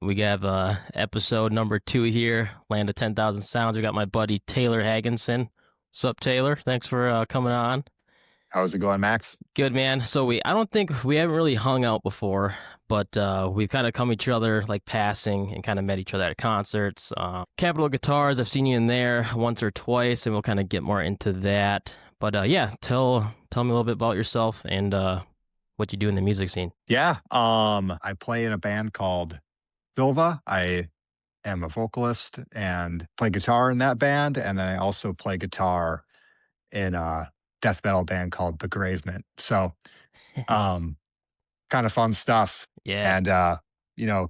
We have episode number 2 here, Land of 10,000 Sounds. We got my buddy Taylor Haagensen. What's up, Taylor? Thanks for coming on. How's it going, Max? Good, man. So I don't think we haven't really hung out before, but we've kind of come each other like passing and kind of met each other at concerts. Capital Guitars, I've seen you in there once or twice, and we'll kind of get more into that. But yeah, tell me a little bit about yourself and what you do in the music scene. Yeah, I play in a band called Silva. I am a vocalist and play guitar in that band, and then I also play guitar in a death metal band called Begravement. So, um, kind of fun stuff, Yeah. and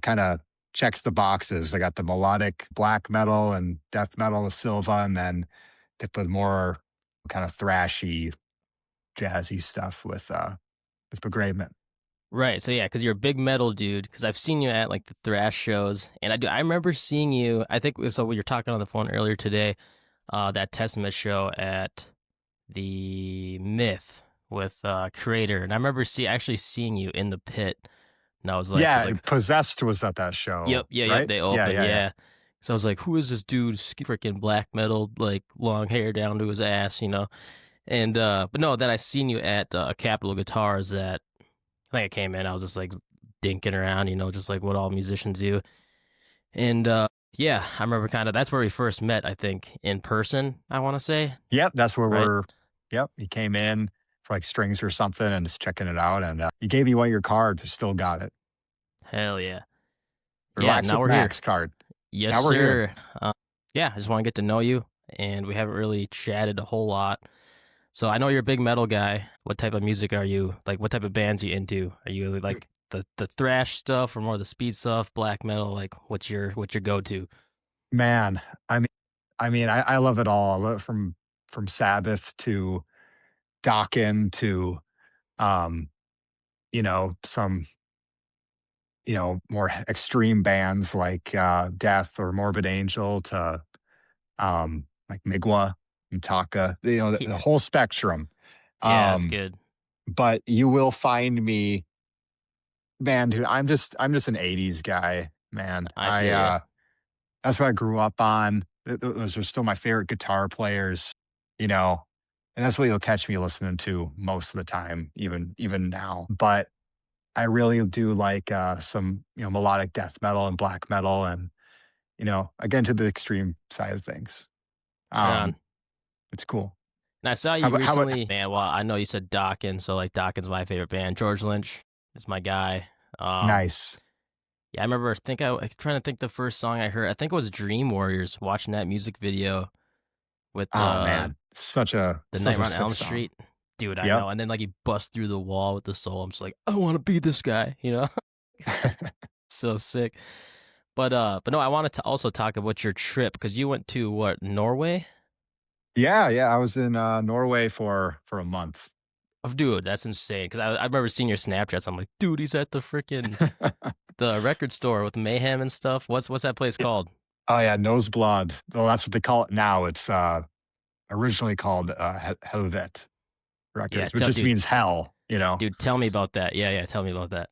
kind of checks the boxes. I got the melodic black metal and death metal with Silva, and then get the more kind of thrashy, jazzy stuff with Begravement. Right. So yeah, because you're a big metal dude. Because I've seen you at like the thrash shows, and I remember seeing you. I think so. We were talking on the phone earlier today. That Testament show at the Myth with Creator, and I remember actually seeing you in the pit. And I was Yeah, like, Possessed was at that yep, show, yeah, yep. right? They Yeah, opened, yeah, yeah. yeah. So I was like, who is this dude? Freaking black metal, like long hair down to his ass, you know. And but no, then I seen you at Capitol Guitars at I think I came in, I was just like dinking around, just like what all musicians do. And yeah, I remember kind of that's where we first met, I think, in person, I want to say, Yep, that's where right? yep, you came in for like strings or something and just checking it out. And you gave me one of your cards. I still got it. Hell yeah. Yeah, Relax now with we're here. Max card. Yes, Now we're here. sir. Yeah, I just want to get to know you, and we haven't really chatted a whole lot. So I know you're a big metal guy. What type of music are you? Like, what type of bands are you into? Are you like the thrash stuff or more the speed stuff, black metal? Like, what's your go to? Man, I mean, I love it all. I love it from Sabbath to Dokken to um, some more extreme bands like Death or Morbid Angel to like Migwa and Taka, the Yeah, whole spectrum. yeah, that's Um, good. but you will find me, man, dude, I'm just an 80s guy, man. I feel you. That's what I grew up on. Those are still my favorite guitar players, you know, and that's what you'll catch me listening to most of the time, even now. But I really do like some, melodic death metal and black metal and, again to the extreme side of things. Right on. It's cool. And I saw How you about recently, man. Well, I know you said Dawkins, so like Dawkins my favorite band. George Lynch is my guy. Um, nice. yeah, I remember. I was trying to think the first song I heard. I think it was Dream Warriors. Watching that music video with Oh man, the such a Nightmare on sick Elm song. Street. Dude, I Yep. know. And then like he busts through the wall with the soul. I'm just like, I want to be this guy, you know? So sick. But no, I wanted to also talk about your trip because you went to what, Norway? Yeah, yeah. I was in Norway for a month. Oh, dude, that's insane. Because I remember seeing your Snapchats. I'm like, dude, he's at the freaking the record store with Mayhem and stuff. What's that place called? Oh yeah, Noseblood. Well, that's what they call it now. It's originally called Helvet Yeah, Records, which just means hell. dude, tell me about that. Yeah, yeah, tell me about that.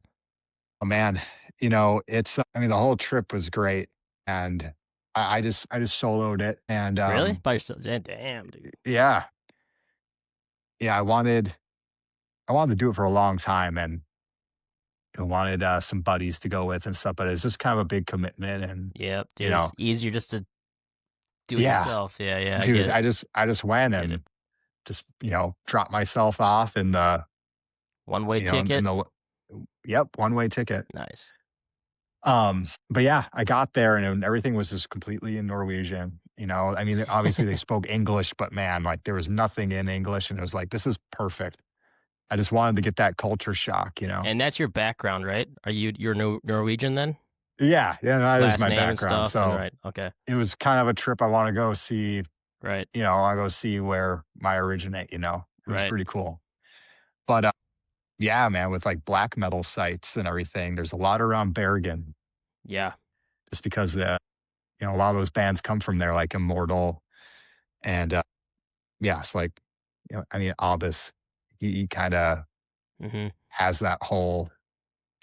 Oh man, it's. I mean, the whole trip was great, and I just soloed it, and Really? By yourself? Damn, dude. yeah, yeah. I wanted to do it for a long time, and I wanted some buddies to go with and stuff, but it's just kind of a big commitment, and Yep, you dude. It's know, easier just to do it yeah, yourself. Yeah, yeah, I get dude. it. I just went Get it. and just dropped myself off in the One way in ticket. the yep, one way ticket. Nice. But yeah, I got there and everything was just completely in Norwegian. I mean, obviously they spoke English, but man, like there was nothing in English, and it was like, this is perfect. I just wanted to get that culture shock. And that's your background, right? You're Norwegian then? Yeah, yeah, that is Last my name and background. stuff, and So right. Okay. it was kind of a trip. I want to go see, Right. I want to go see where my originate. It was Right. pretty cool. But yeah, man, with like black metal sites and everything, there's a lot around Bergen Yeah. just because a lot of those bands come from there, like Immortal. And yeah, it's like, I mean, Albith, he kind of Hmm. has that whole,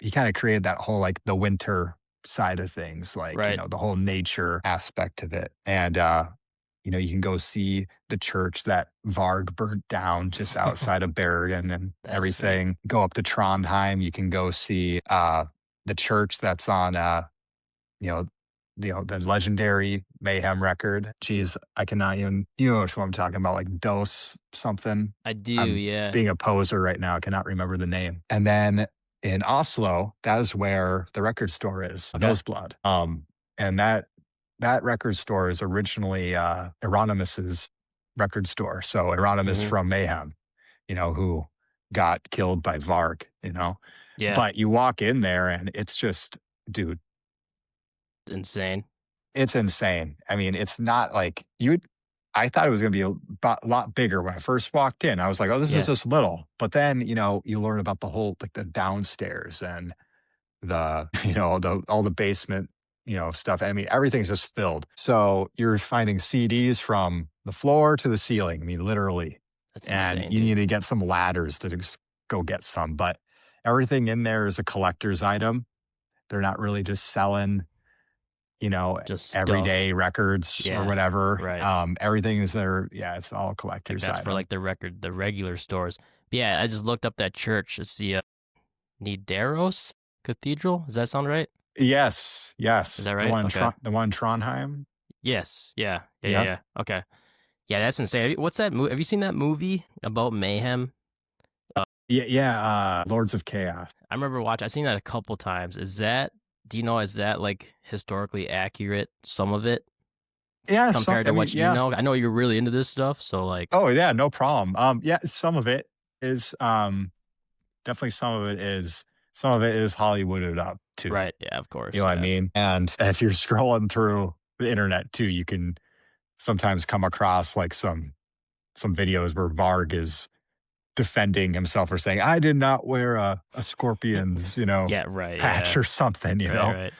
he kind of created that whole like the winter side of things, like, Right. the whole nature aspect of it. And, you can go see the church that Varg burnt down just outside of Bergen and That's sweet. everything. Go up to Trondheim. You can go see the church that's on you know, the legendary Mayhem record. Jeez, I cannot even which one I'm talking about, like Dose something. I do, I'm yeah. being a poser right now. I cannot remember the name. And then in Oslo, that is where the record store is, Okay. Noseblood. And that record store is originally Euronymous' record store. So Euronymous Mhm. from Mayhem, who got killed by Varg. Yeah. But you walk in there and it's just, dude, Insane. it's insane. I mean, it's not like I thought it was going to be a lot bigger when I first walked in. I was like, oh, this is Yeah. just little. But then, you learn about the whole, like the downstairs and the, all the basement, stuff. I mean, everything's just filled. So you're finding CDs from the floor to the ceiling. I mean, literally. That's And insane, you dude. need to get some ladders to just go get some. But everything in there is a collector's item. They're not really just selling you know, Just stuff. everyday records or Yeah. whatever. Right. Everything is there. Yeah, it's all Like collector's that's for item. like the regular stores. But yeah, I just looked up that church. It's the Nidaros Cathedral. Does that sound right? Yes, Is yes. that The right? one, Okay. the one in Trondheim. Yes. Yeah. Yeah. Yeah. Yep. Yeah. Okay. Yeah, that's insane. What's that movie? Have you seen that movie about mayhem? Yeah, yeah. Lords of Chaos. I remember watching. I've seen that a couple times. Is that? Do you know? Is that like historically accurate? Some of it Yeah. compared I to mean, what you yeah. know. I know you're really into this stuff, so like, Oh, yeah. No problem. Yeah. Some of it is definitely some of it is Hollywooded up too. right? Yeah, of You course. know what I Yeah, mean? And if you're scrolling through the internet too, you can sometimes come across like some videos where Varg is defending himself or saying, "I did not wear a scorpion's, yeah, right. patch Yeah, or something." right.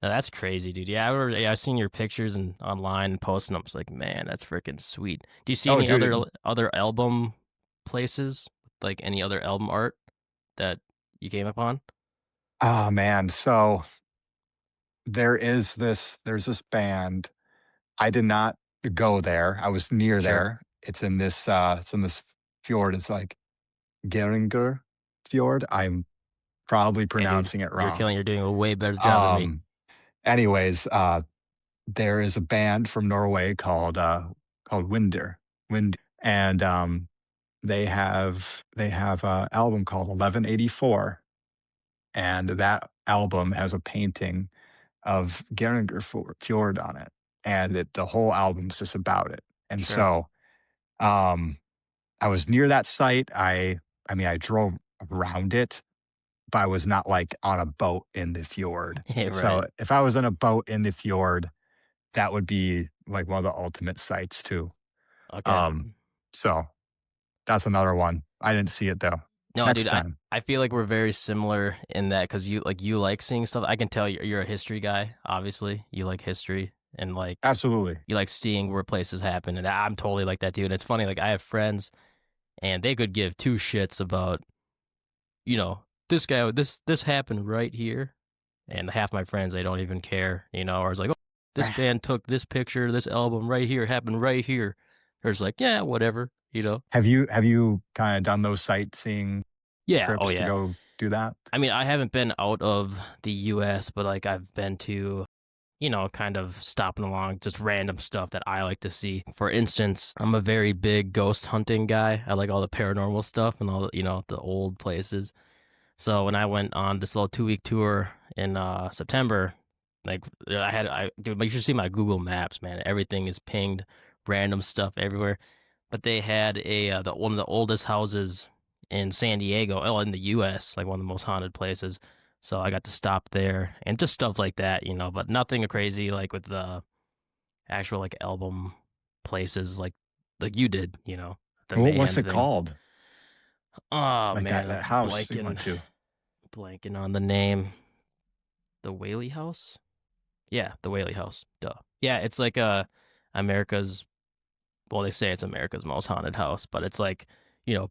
No, that's crazy, dude. Yeah, I seen your pictures and online and posting them. It's like, man, that's freaking sweet. Do you see Oh, any dude. other album places, like any other album art that you came upon? Oh man. So there's this band. I did not go there. I was near Sure. there. It's in this fjord. It's like Geringer Fjord. I'm probably Hey, dude, pronouncing it you're wrong. killing. You're doing a way better job than me. Um anyways, there is a band from Norway called Wind, and they have a album called 1184, and that album has a painting of Geringer Fjord on it, and the whole album's just about it. And Sure. so, um, I was near that site. I mean, I drove around it, but I was not like on a boat in the fjord. Yeah, right. So if I was in a boat in the fjord, that would be like one of the ultimate sites too. Okay. Um, so that's another one. I didn't see it though. No, Next dude, I time. I feel like we're very similar in that because you like seeing stuff. I can tell you're a history guy. Obviously, you like history and like Absolutely. you like seeing where places happen. And I'm totally like that, dude. And it's funny, like I have friends and they could give two shits about this guy. This happened right here, and half my friends they don't even care. Or it's like, oh, this band took this picture, this album right here happened right here. Or it's like, yeah, whatever. Have you kind of done those sightseeing Yeah. Oh trips to yeah. go do that? I mean, I haven't been out of the US, but like I've been to, kind of stopping along just random stuff that I like to see. For instance, I'm a very big ghost hunting guy. I like all the paranormal stuff and all the old places. So when I went on this little 2-week tour in September, like dude, you should see my Google Maps, man. Everything is pinged, random stuff everywhere. But they had one of the oldest houses in San Diego, oh, in the U.S., like one of the most haunted places. So I got to stop there and just stuff like that, but nothing crazy like with the actual like album places like you did, the What's mayhem it thing. called? Oh Like man, that I'm house you went to? blanking on the name. The Whaley House? Yeah, the Whaley House. Duh. Yeah, it's like America's well, they say it's America's most haunted house, but it's like,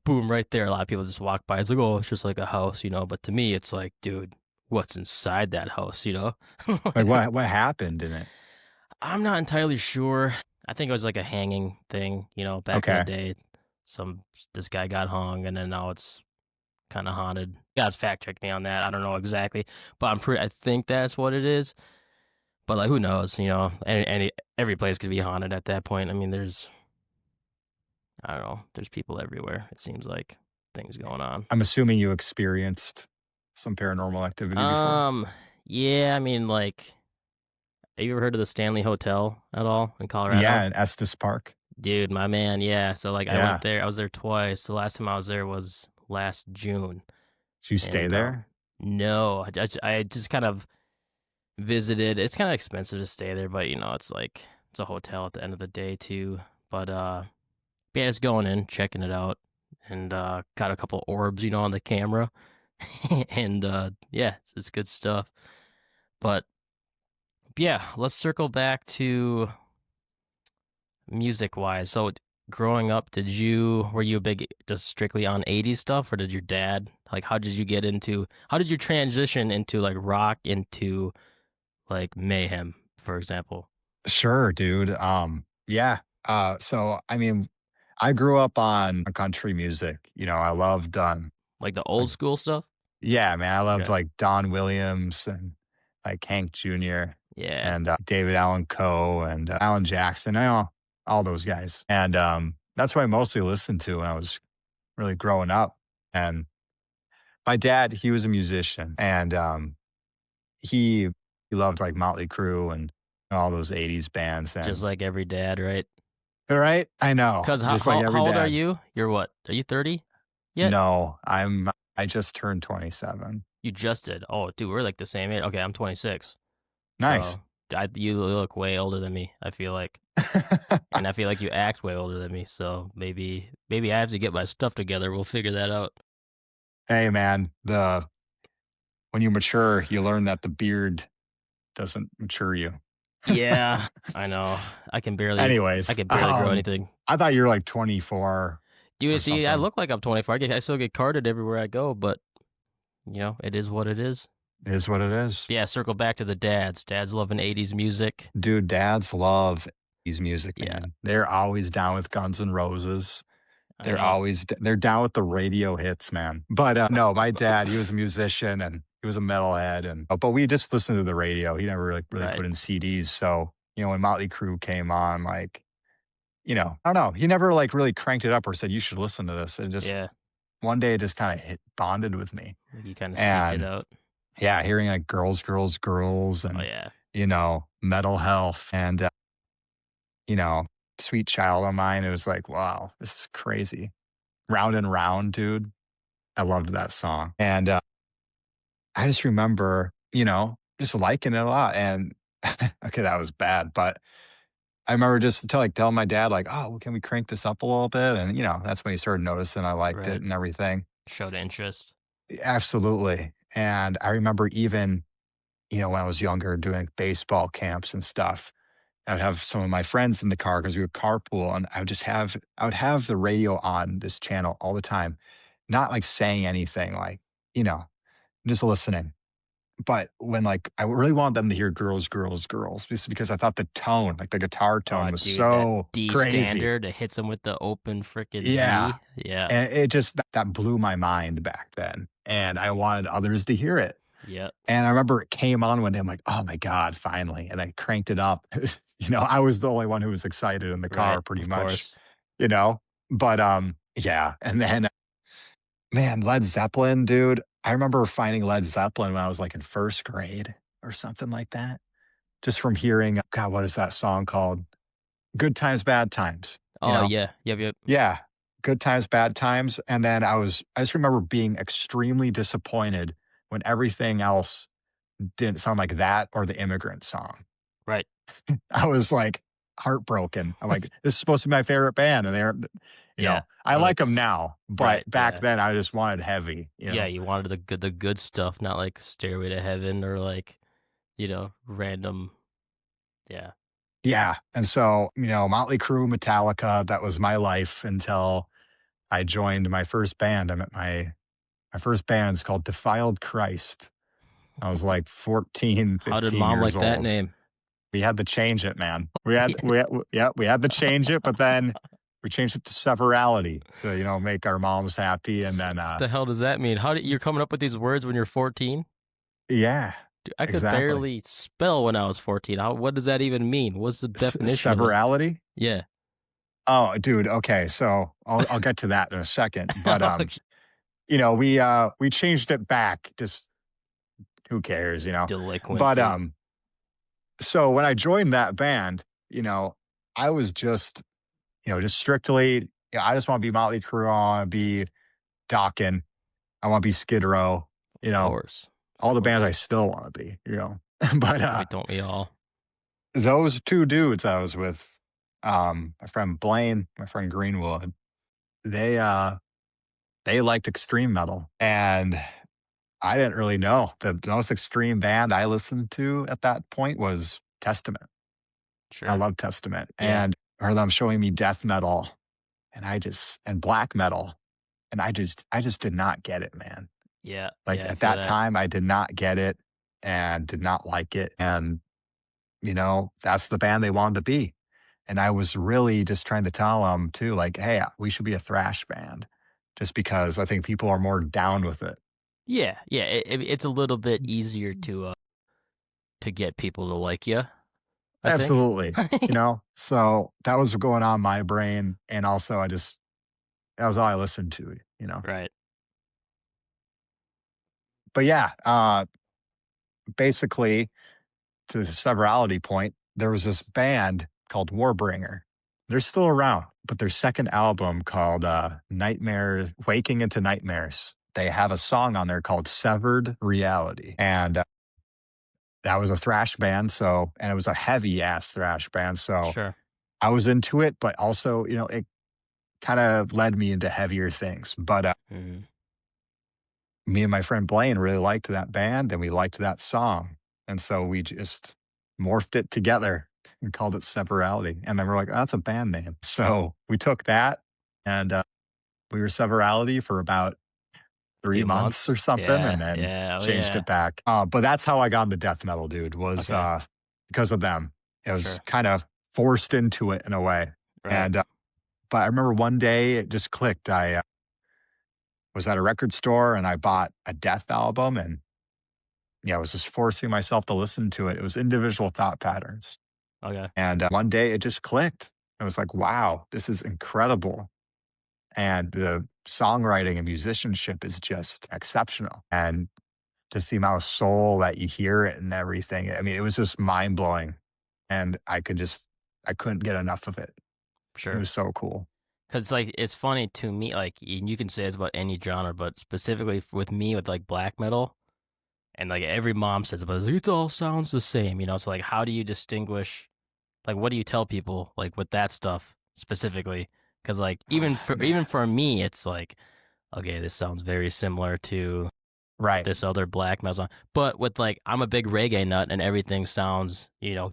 boom, right there. A lot of people just walk by. It's like, oh, it's just like a house, but to me, it's like, dude, what's inside that house, you know? Like, what happened in it? I'm not entirely sure. I think it was like a hanging thing, you know, back in the Okay. day. Some this guy got hung, and then now it's kinda haunted. You gotta fact check me on that. I don't know exactly, but I think that's what it is. But, like, who knows, you know? Every place could be haunted at that point. I mean, there's I don't know, there's people everywhere, it seems like, things going on. I'm assuming you experienced some paranormal activity before? Um, yeah, I mean, like, have you ever heard of the Stanley Hotel at all in Yeah, Colorado? in Estes Park. Dude, my man, yeah. So, like, Yeah. I was there twice. The last time I was there was last June, Did you stay and, there? no, I just kind of visited. It's kinda expensive to stay there, but, you know, it's like it's a hotel at the end of the day too. But, yeah, just going in, checking it out, and, got a couple orbs, you know, on the camera, and, yeah, it's good stuff. But, yeah, let's circle back to music-wise. So, growing up, were you a big just strictly on '80s stuff, or did your dad like, how did you transition into, like, rock into, like, Mayhem, for example? Sure, dude. Yeah. So I mean, I grew up on country music. You know, I loved Like, the like old school stuff? yeah, man, I loved Okay. like Don Williams and like Hank Jr. Yeah, and David Allan Coe and Alan Jackson. I know all those guys. And that's what I mostly listened to when I was really growing up. And my dad, he was a musician and he he loved like Motley Crue and all those 80s bands just and like every dad, right? right? I know, 'Cause just like every how old are dad. you? You're what? Are you 30 yet? No, I just turned 27. You just did. Oh, dude, we're like the same age. Okay, I'm 26. Nice. So, you look way older than me, I feel like. And I feel like you act way older than me, so maybe I have to get my stuff together. We'll figure that out. Hey man, the when you mature, you learn that the beard doesn't mature you. Yeah, I know. I Anyways, can barely grow anything. I thought you were like 24 Dude, or see, I something. look like I'm 24. I still get carded everywhere I go, but, you know, it is what it is. It is what it is. Yeah, circle back to the dads. Dads loving '80s music. Dude, dads love these music, Yeah, man. They're always down with Guns N' Roses. I know. They're down with the radio hits, man. But, no, my dad, he was a musician and he was a metalhead and but we just listened to the radio. He never really Right. put in CDs. So, you know, when Motley Crue came on, like, you know, I don't know. He never like really cranked it up or said, you should listen to this. And just Yeah, one day it just kind of hit bonded with me. like you kinda seeked it And out. yeah, hearing like girls, girls, girls Oh, and, yeah. you know, mental health and, you know, sweet child of mine. It was like, wow, this is crazy. Round and round, dude. I loved that song. And I just remember, you know, just liking it a lot. And okay, that was bad. But I remember just telling my dad, like, oh, well, can we crank this up a little bit? And, you know, that's when he started noticing I liked it Right. and everything. Showed interest. Absolutely. And I remember even, you know, when I was younger doing baseball camps and stuff, I'd have some of my friends in the car because we would carpool and I would have the radio on this channel all the time, not like saying anything, like, you know, just listening. But when, like, I really wanted them to hear "Girls, Girls, Girls," just because I thought the tone, like, the guitar Oh, tone was dude, that so D crazy. standard, it hits him with the open frickin' Yeah, G. Yeah. and it just that blew my mind back then, and I wanted others to hear it, Yep. and I remember it came on one day, I'm like, "Oh my god, finally," and I cranked it up. You know, I was the only one who was excited in the Right. car pretty Of much, course. you know? But, yeah, and then, man, Led Zeppelin, dude, I remember finding Led Zeppelin when I was, like, in 1st grade or something like that. Just from hearing God, what is that song called? Good Times, Bad Times, you Oh, know? yeah. Yep, yep. Yeah, Good Times, Bad Times, and then I just remember being extremely disappointed when everything else didn't sound like that or the Immigrant Song. Right. I was, like, heartbroken. I'm like, "This is supposed to be my favorite band," and they're you Yeah. know, I Or like like them s now, but right, back yeah. then, I just wanted heavy, you Yeah, know? you wanted the good stuff, not like Stairway to Heaven or like, you know, random yeah. Yeah, and so, you know, Motley Crue, Metallica, that was my life until I joined my first band. I'm at my first band is called Defiled Christ, I was like 14, How did 15 mom years like that old. name? We had to change it, man. Yeah. Yeah, we had to change it, but then we changed it to severality to, make our moms happy, and then, What the hell does that mean? How did you're coming up with these words when you're 14? yeah, Dude, I could exactly. barely spell when I was 14. How what does that even mean? What's the definition of it? Severality? Yeah. Oh, dude, okay, so I'll get to that in a second, but, Okay. we changed it back, just who cares, Delinquent, But, dude. so when I joined that band, I was just strictly, yeah, I just wanna be Motley Crue, I wanna be Dokken, I wanna be Skid Row, you Of know, course. Of all the bands I course. still wanna be. But, Wait, don't we all? those 2 dudes I was with, my friend Blaine, my friend Greenwood, they, uh, they liked extreme metal, and I didn't really know. The most extreme band I listened to at that point was Testament. I Sure. love Testament, Yeah. and or them showing me death metal, and black metal, and I just did not get it, man. Yeah. Like, Yeah, I at feel that that. time, I did not get it and did not like it, and, that's the band they wanted to be, and I was really just trying to tell them too, like, "Hey, we should be a thrash band," just because I think people are more down with it. Yeah, yeah, it's a little bit easier to get people to like you, I think. Absolutely, So, that was going on in my brain, and also that was all I listened to. Right. But yeah, basically, to the severality point, there was this band called Warbringer. They're still around, but their second album called Nightmare Waking into Nightmares. They have a song on there called Severed Reality. And that was a thrash band. And it was a heavy ass thrash band. So Sure. I was into it, but also, it kind of led me into heavier things. But Mhm. me and my friend Blaine really liked that band and we liked that song. And so we just morphed it together and called it Severality. And then we're like, oh, that's a band name. So we took that and we were Severality for about 3 months Months? or something and Yeah, then yeah, oh, changed yeah. it back. But that's how I got into death metal, dude, was Okay, because of them. It was sure. kind of forced into it in a way. Right. And, but I remember one day it just clicked. I was at a record store and I bought a death album and yeah, I was just forcing myself to listen to it. It was Individual Thought Patterns. Okay, And one day it just clicked. I was like, wow, this is incredible. And the songwriting and musicianship is just exceptional. And just the amount of soul that you hear it and everything. I mean, it was just mind blowing. And I couldn't get enough of it. It sure. was so cool. 'Cause, like, it's funny to me, like, and you can say it's about any genre, but specifically with me, with, like, black metal, and, like, every mom says about it, "It all sounds the same," so, like, how do you distinguish like, what do you tell people, like, with that stuff specifically? Because like, Oh, even man. for me, it's like, "Okay, this sounds very similar to Right. this other black metal song," but with, like, I'm a big reggae nut, and everything sounds, like,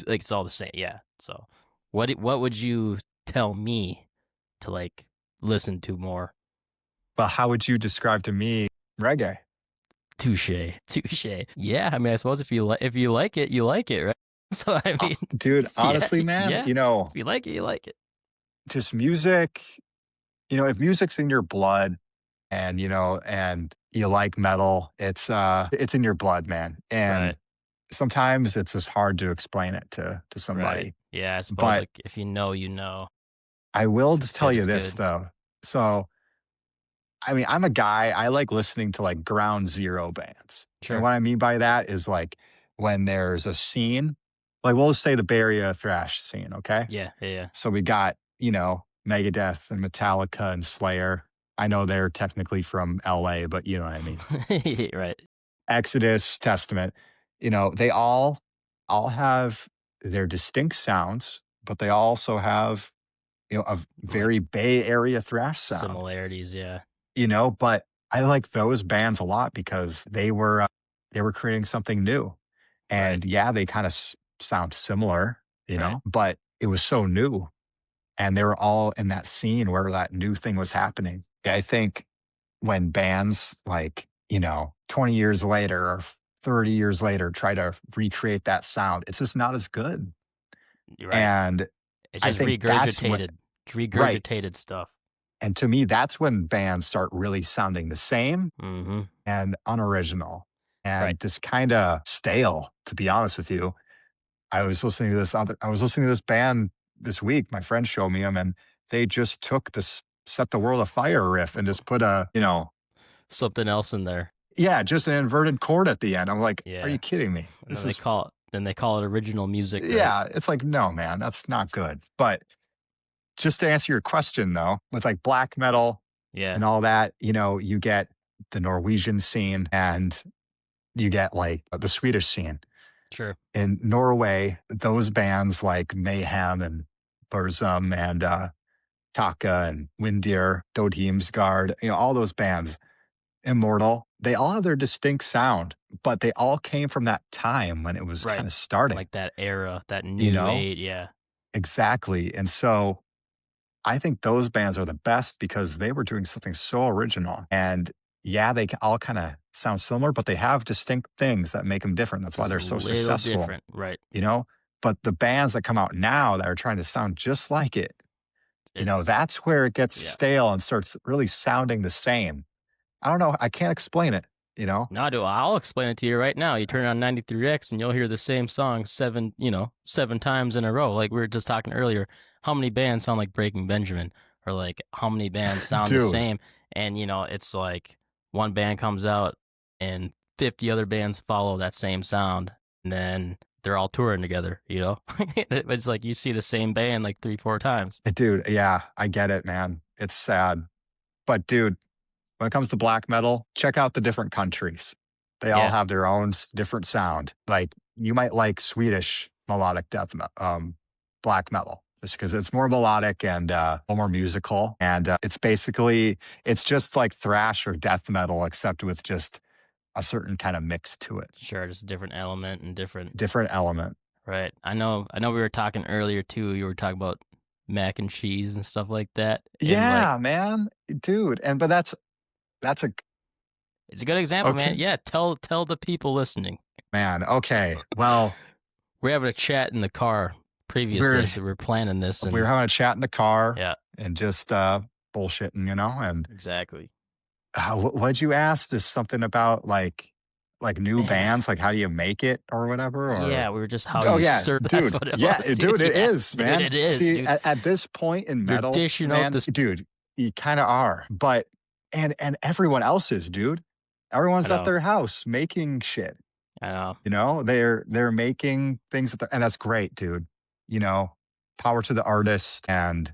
it's all the same, yeah, so, what would you tell me to, like, listen to more? Well, how would you describe to me reggae? Touche, touche. Yeah, I mean, I suppose if you like it, you like it, right? So, I mean, Dude, yeah, honestly, man, yeah. If you like it, you like it. just music, if music's in your blood and you like metal, it's in your blood, man. And Right, sometimes it's just hard to explain it to right. somebody. Yeah, I suppose, But like, if you know, you know. I will If just it's tell good, you it's this good. though. So, I mean, I'm a guy, I like listening to like ground zero bands. And Sure. what I mean by that is like when there's a scene, like we'll just say the Bay Area thrash scene, okay? Yeah, yeah, yeah. So we got, Megadeth and Metallica and Slayer. I know they're technically from LA, but you know what I mean. Right, Exodus, Testament, they all have their distinct sounds, but they also have, a like, very Bay Area thrash sound, similarities, yeah. but I like those bands a lot because they were creating something new. Right, And yeah, they kind of sound similar, right. but it was so new and they were all in that scene where that new thing was happening. I think when bands like 20 years later or 30 years later, try to recreate that sound. It's just not as good. You're right. And It's I just think that's when, regurgitated. It's right. regurgitated stuff. And to me, that's when bands start really sounding the same Mhm. and unoriginal Right. and just kind of stale, to be honest with you. I was listening to this band this week. My friend showed me them and they just took this Set the World Afire riff and just put Something else in there. yeah, just an inverted chord at the end. I'm like, are you Yeah. kidding me? And This then they is call it original music, right? yeah, it's like, no, man, that's not good. But just to answer your question though, with like black metal Yeah. and all that, you get the Norwegian scene and you get like the Swedish scene. Sure. In Norway, those bands like Mayhem and Burzum and Taka and Windir, Dodheimsgard, all those bands, Immortal, they all have their distinct sound, but they all came from that time when it was Right. kind of starting, Like that era, that you new know? age, yeah. Exactly. And so I think those bands are the best because they were doing something so original. And yeah, they all kind of sound similar, but they have distinct things that make them different. That's why Just a they're so little successful, different, right. you know? But the bands that come out now that are trying to sound just like it, It's that's where it gets yeah. stale and starts really sounding the same. I don't know. I can't explain it, you know? No, dude, I'll explain it to you right now. You turn on 93X and you'll hear the same song 7 times in a row. Like we were just talking earlier. How many bands sound like Breaking Benjamin? Or like how many bands sound the Dude, same? And it's like one band comes out and 50 other bands follow that same sound. And then they're all touring together. It's like you see the same band like 3, 4 times. dude, yeah, I get it, man. It's sad. But dude, when it comes to black metal, check out the different countries. They all Yeah, have their own different sound. Like you might like Swedish melodic black metal just because it's more melodic and more musical. And it's just like thrash or death metal, except with just a certain kind of mix to it, sure. Just a different element and different. different element. Right. I know we were talking earlier too. You were talking about mac and cheese and stuff like that. And like Yeah, man, dude. But that's a it's a good example, man. okay, Yeah, tell the people listening. man. Okay, well, We're having a chat in the car previous to we're this. We were planning this we were and having a chat in the car yeah, and just bullshitting, and exactly. what'd you ask? Is something about like new Man. bands? Like how do you make it or whatever? Or Yeah, we were just how oh you yeah, serve that's dude, what it yeah, was, dude. dude, it Yeah. is, Dude, man. it is, See, dude. at this point in You're metal, dishing out man, this dude, you kind of are, but and everyone else is, dude. I Everyone's at know. their house making shit. I know. They're making things and that's great, dude. You know, power to the artist and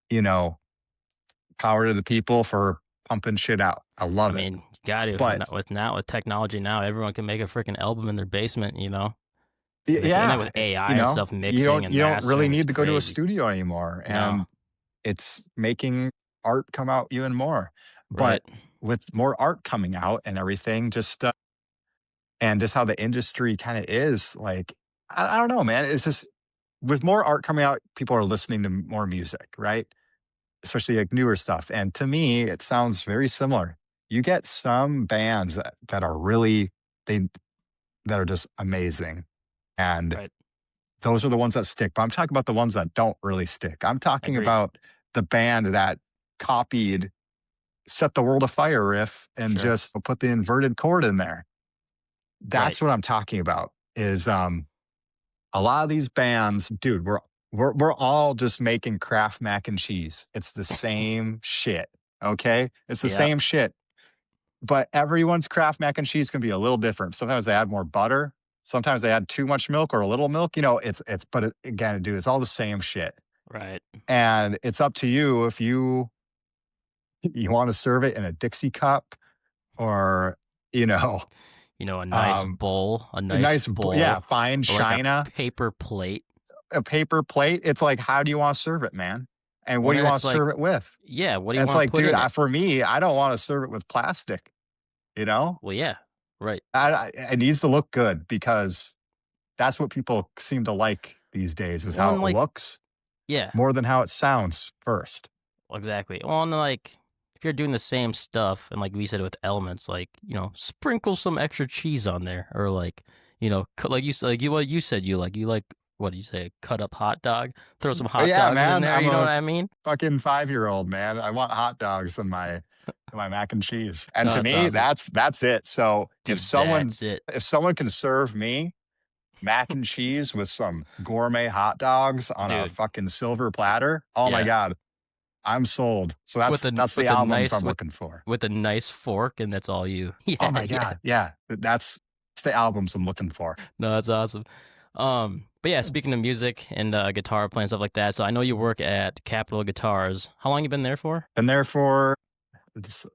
you know power to the people for pumping shit out. I I love it. mean, you got to But with technology now, everyone can make a freaking album in their basement. And then yeah, with AI and stuff you mixing don't and you don't really mastering is need to go to a crazy. studio anymore, No, and it's making art come out even more. right, But with more art coming out and everything, just how the industry kind of is, like I don't know, man. It's just with more art coming out, people are listening to more music, right? Especially like newer stuff. And to me, it sounds very similar. You get some bands that are really they that are just amazing. And right. those are the ones that stick. But I'm talking about the ones that don't really stick. I'm talking Agreed. about the band that copied Set the World Afire riff and Sure. just put the inverted chord in there. Right. That's what I'm talking about. Is a lot of these bands, dude, we're all just making Kraft mac and cheese. It's the same shit. Okay. It's the Yep. same shit. But everyone's Kraft mac and cheese can be a little different. Sometimes they add more butter. Sometimes they add too much milk or a little milk. But again, dude, it's all the same shit. Right. And it's up to you if you want to serve it in a Dixie cup or, you know, A nice um, bowl, a a nice nice, yeah, bowl, fine or like a china, paper plate. a paper plate. It's like, how do you want to serve it, man? And what Well, do you then want it's to like, serve it with? yeah, what do And you it's want to like, put dude, in it? for me, I don't want to serve it with plastic. You know, Well, yeah. Right. it needs to look good because that's what people seem to like these days is Well, how and it like, looks yeah, more than how it sounds first. exactly. Well, and like, if you're doing the same stuff and like we said with elements, like sprinkle some extra cheese on there, or like like you said, like what you said you like what did you say? Cut up hot dog, throw some But hot yeah, dogs in man, there. I'm You know what a I mean? fucking 5-year-old, man. I want hot dogs in my mac and cheese. And No, to that's me, awesome, that's it. So dude. That's it, if someone can serve me mac and cheese with some gourmet hot dogs on a dude. fucking silver platter, oh my Yeah, God, I'm sold. So that's the with a albums nice I'm looking for. with a nice fork, and that's all you. Oh Yeah, my yeah. God, yeah, that's the albums I'm looking for. No, that's awesome. But yeah, speaking of music and guitar playing stuff like that, so I know you work at Capitol Guitars. How long you been there for? Been there for just a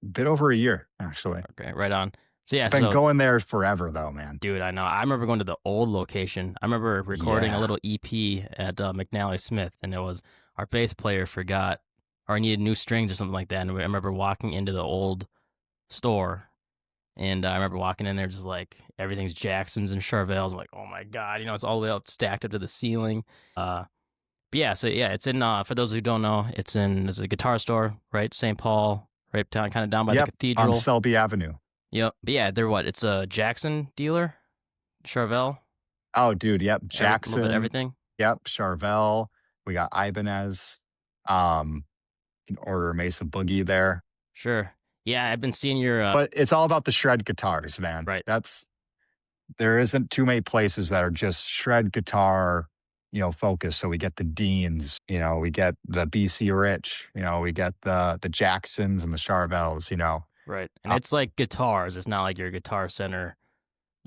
bit over a year, actually. Okay, right on. So yeah, Been so going there forever though, man. dude, I know. I remember going to the old location. I remember recording a Yeah. little EP at McNally Smith, and it was our bass player forgot or needed new strings or something like that. And I remember walking into the old store, and I remember walking in there just like everything's Jacksons and Charvels. I'm like, oh my god, it's all the way up stacked up to the ceiling. But yeah, so yeah, it's in. For those who don't know, it's a guitar store, right? St. Paul, right down, kind of down by the Yep, on cathedral. Selby Avenue. Yep. But yeah, they're what? It's a Jackson dealer, Charvel, Oh, dude, yep, every little bit Jackson, everything. yep, Charvel, we got Ibanez, um, you can order a Mesa Boogie there, Sure. Yeah, I've been seeing your but it's all about the shred guitars, man. right. There isn't too many places that are just shred guitar, focused. So we get the Deans, we get the BC Rich, we get the Jacksons and the Charvels, Right. And uh, it's like guitars. It's not like your Guitar Center,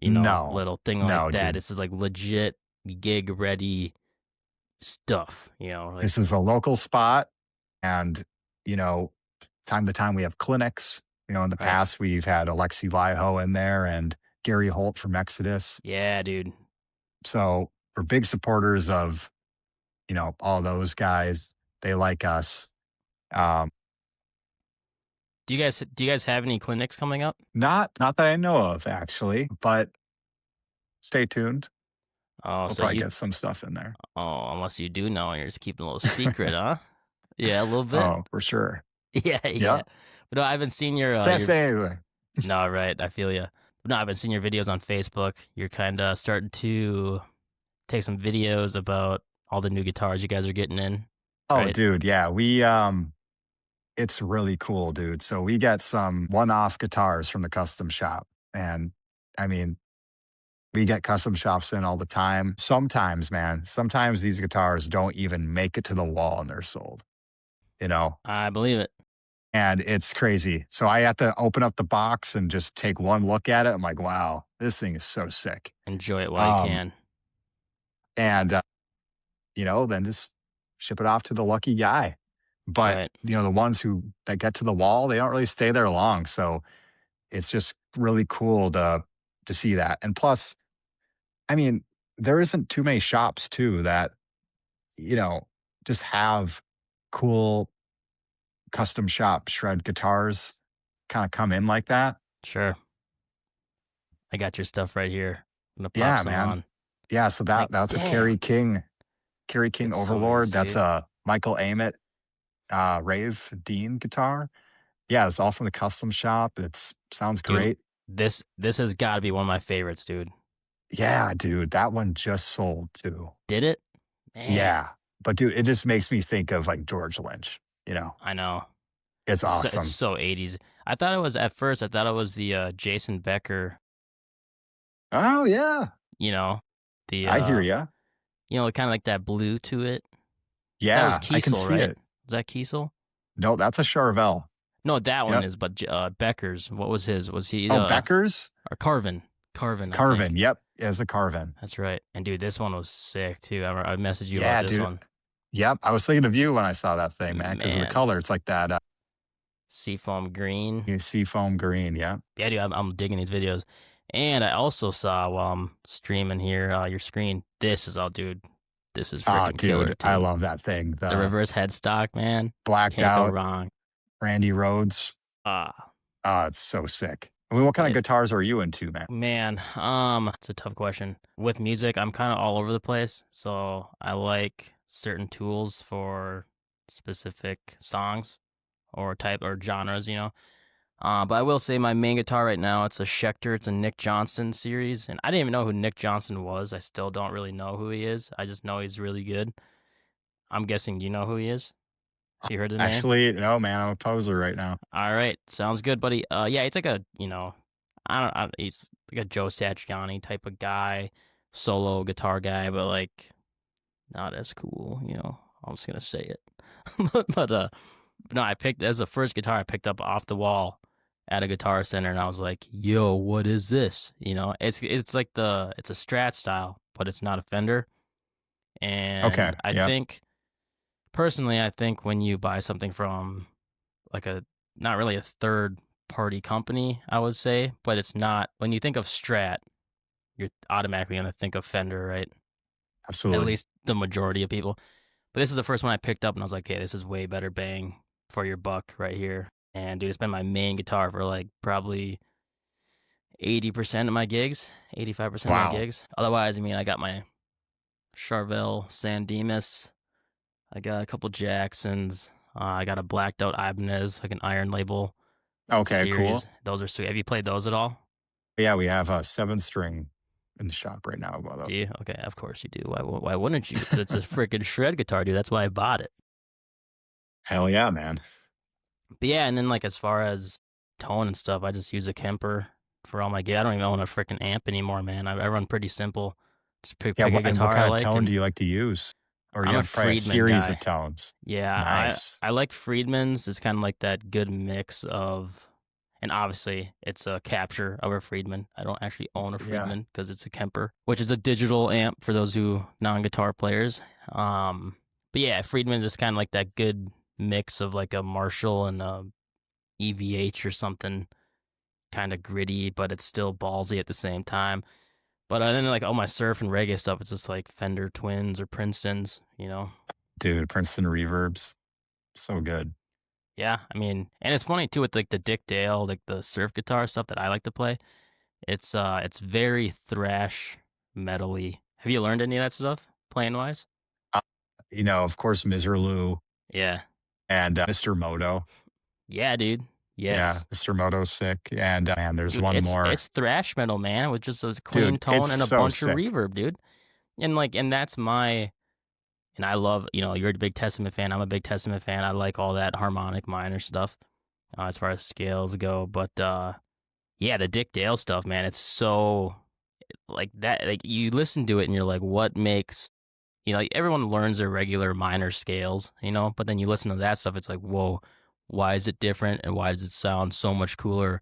no, little thing like no, that. dude. This is like legit gig ready stuff, like This is a local spot. And, you know, time to time we have clinics. In the right. past, we've had Alexi Laiho in there and Gary Holt from Exodus. Yeah, dude. So we're big supporters of, all those guys. They like us. Um, Do you guys have any clinics coming up? not that I know of, actually, but stay tuned. Oh, We'll so probably you get some stuff in there. unless you do know and you're just keeping a little secret, huh? Yeah, a little bit. Oh, for sure. Yeah, yeah. Yep. But no, I haven't seen your Can't say anything. no, right. I feel you. But no, I've been seeing your videos on Facebook. You're kind of starting to take some videos about all the new guitars you guys are getting in, Oh, right? dude. Yeah. It's really cool, dude. So we get some one-off guitars from the custom shop. And I mean, we get custom shops in all the time. Sometimes, man, sometimes these guitars don't even make it to the wall and they're sold, you know? I believe it. And it's crazy. So I have to open up the box and just take one look at it. I'm like, wow, this thing is so sick. Enjoy it while you Um, can. and then just ship it off to the lucky guy. But Right. the ones that get to the wall, they don't really stay there long. So it's just really cool to see that. And plus, I mean, there isn't too many shops too that, you know, just have cool custom shop shred guitars kind of come in like that. Sure. I got your stuff right here. I'm gonna pop Yeah, some man. on. Yeah, so Like, that's a damn. Kerry King It's so nice, Overlord. That's dude. a Michael Amott Rave Dean guitar. Yeah, it's all from the custom shop. It's sounds Dude, great. this has got to be one of my favorites, dude. Yeah, dude, that one just sold too. Did it? Man, Yeah. But dude, it just makes me think of like George Lynch, you know. I know. It's It's awesome. so 80s. At first I thought it was the Jason Becker, Oh yeah. you know, the I hear ya. kind of like that blue to it. That was Yeah, I can Kiesel, see right? it. Was that Kiesel? No, that's a Charvel. No, that one Yep. is, but Becker's. What was his? Was he Oh, Becker's? or Carvin? Carvin, I Carvin. think. Yep. It's a Carvin. That's right. And dude, this one was sick too. I messaged you about Yeah, this dude. one. Yep. I was thinking of you when I saw that thing, man, because of the Man, color. It's like that seafoam green. seafoam green. Yeah. Yeah, dude, I'm digging these videos. And I also saw while I'm streaming here, your screen. This is all, dude. This is Oh, freaking killer dude, I too. love that thing. The The reverse headstock, man. blacked Can't go out wrong. Randy Rhodes. Ah, Oh, it's so sick. I mean, what kind of it, guitars are you into, man? man. It's a tough question. With music, I'm kind of all over the place. So I like certain tools for specific songs. or type or genres, you know. But I will say my main guitar right now, it's a Schecter. It's a Nick Johnson series, and I didn't even know who Nick Johnson was. I still don't really know who he is. I just know he's really good. I'm guessing you know who he is. You heard the name? Actually, no, man, I'm a poser right now. All right, sounds good, buddy. Yeah, it's like a he's like a Joe Satriani type of guy, solo guitar guy, but like not as cool. You know, I'm just gonna say it. but no, I picked as the first guitar I picked up off the wall at a guitar center, and I was like, "Yo, what is this?" You know, it's like it's a Strat style, but it's not a Fender. Okay, And I yep, think personally, I think when you buy something from like a not really a third party company, I would say, but it's not when you think of Strat, you're automatically gonna think of Fender, right? At absolutely. least the majority of people. But this is the first one I picked up, and I was like, "Hey, this is way better bang for your buck right here." And dude, it's been my main guitar for like probably 80% of my gigs, 85% of my Wow. gigs. Otherwise, I mean, I got my Charvel San Dimas, I got a couple Jacksons, I got a blacked out Ibanez, like an Iron Label Okay, series. cool. Those are sweet. Have you played those at all? Yeah, we have a 7 string in the shop right now. Do you? Okay, of course you do. Why wouldn't you? Because it's a freaking shred guitar, dude. That's why I bought it. Hell yeah, man. But yeah, and then like as far as tone and stuff, I just use a Kemper for all my gear. I don't even own a freaking amp anymore, man. I run pretty simple. Just Yeah, pick a what guitar I kind of like, tone and do you like to use? Or you I'm a have probably a Friedman series of guy. tones? Yeah, Nice. I like Friedman's. It's kind of like that good mix of, and obviously it's a capture of a Friedman. I don't actually own a Yeah, Friedman because it's a Kemper, which is a digital amp for those who non-guitar players. Um, but yeah, Friedman's is kind of like that good mix of like a Marshall and a EVH or something, kind of gritty, but it's still ballsy at the same time. But then like all my surf and reggae stuff, it's just like Fender Twins or Princetons, you know. dude, Princeton reverbs, so good. Yeah, I mean, and it's funny too with like the Dick Dale, like the surf guitar stuff that I like to play. It's very thrash metally. Have you learned any of that stuff playing wise? Uh, of course, Miserlou Yeah. and Mr. Moto. Yeah, dude. Yeah, Yes. Mr. Moto's sick. And man, there's Dude, one it's more. thrash metal, man, with just a clean Dude, it's tone and a so bunch of sick. reverb, dude. And that's my and I love, you're a big Testament fan. I'm a big Testament fan. I like all that harmonic minor stuff as far as scales go. But yeah, the Dick Dale stuff, man, it's so like that. Like you listen to it and you're like, what makes like everyone learns their regular minor scales, but then you listen to that stuff, it's like, whoa, why is it different and why does it sound so much cooler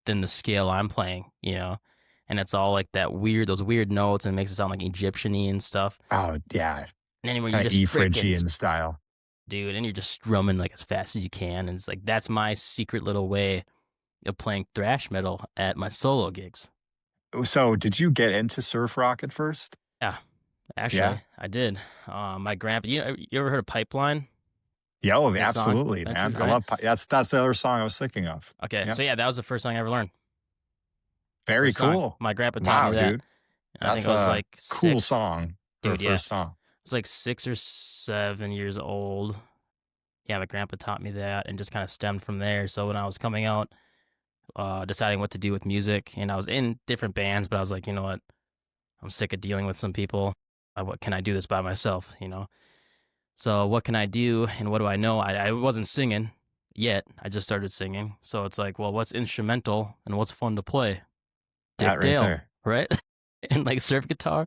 than the scale I'm playing? And it's all like those weird notes and it makes it sound like Egyptian-y and stuff. Oh, yeah, And anyway, you're kind of just E freaking Phrygian style. dude, and you're just strumming like as fast as you can. And it's like that's my secret little way of playing thrash metal at my solo gigs. So, did you get into surf rock at first? Yeah, Yeah. actually, I did. My grandpa, you ever heard of Pipeline? Yeah, oh, His song, absolutely, Ventures, man. I right? love that's the other song I was thinking of. Okay, Yep. so yeah, that was the first song I ever learned. Very First song. cool. My grandpa taught me Wow, that. dude. I think That's I was a like cool 6. song for a Dude, yeah. first song. I was like 6 or 7 years old. Yeah, my grandpa taught me that and just kind of stemmed from there. So when I was coming out, deciding what to do with music, and I was in different bands, but I was like, you know what? I'm sick of dealing with some people. What can I do this by myself? So what can I do and what do I know? I wasn't singing yet. I just started singing. So it's like, well, what's instrumental and what's fun to play? That Dick right Dale, there. right? And like surf guitar.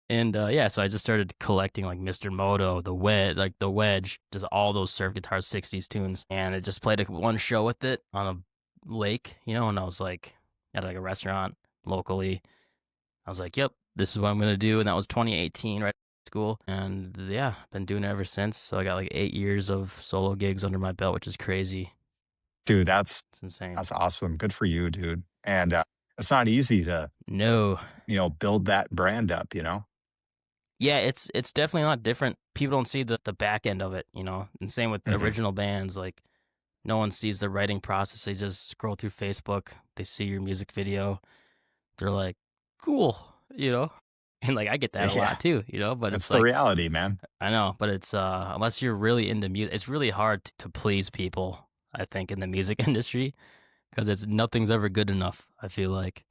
And yeah, so I just started collecting like Mr. Moto, the Wedge, just all those surf guitars, 60s tunes. And I just played one show with it on a lake, and I was like at like a restaurant locally. I was like, yep, this is what I'm gonna do. And that was 2018, right? School. And yeah, been doing it ever since. So I got like 8 years of solo gigs under my belt, which is crazy. Dude, that's It's insane. that's awesome. Good for you, dude. And it's not easy to, No. build that brand up. Yeah, it's definitely a lot different. People don't see the back end of it. And same with Mhm. original bands. Like no one sees the writing process. They just scroll through Facebook. They see your music video. They're like, cool. And like I get that a Yeah, lot too. But that's it's the like reality, man. I know, but it's unless you're really into music, it's really hard to please people. I think, in the music industry because it's nothing's ever good enough. I feel like,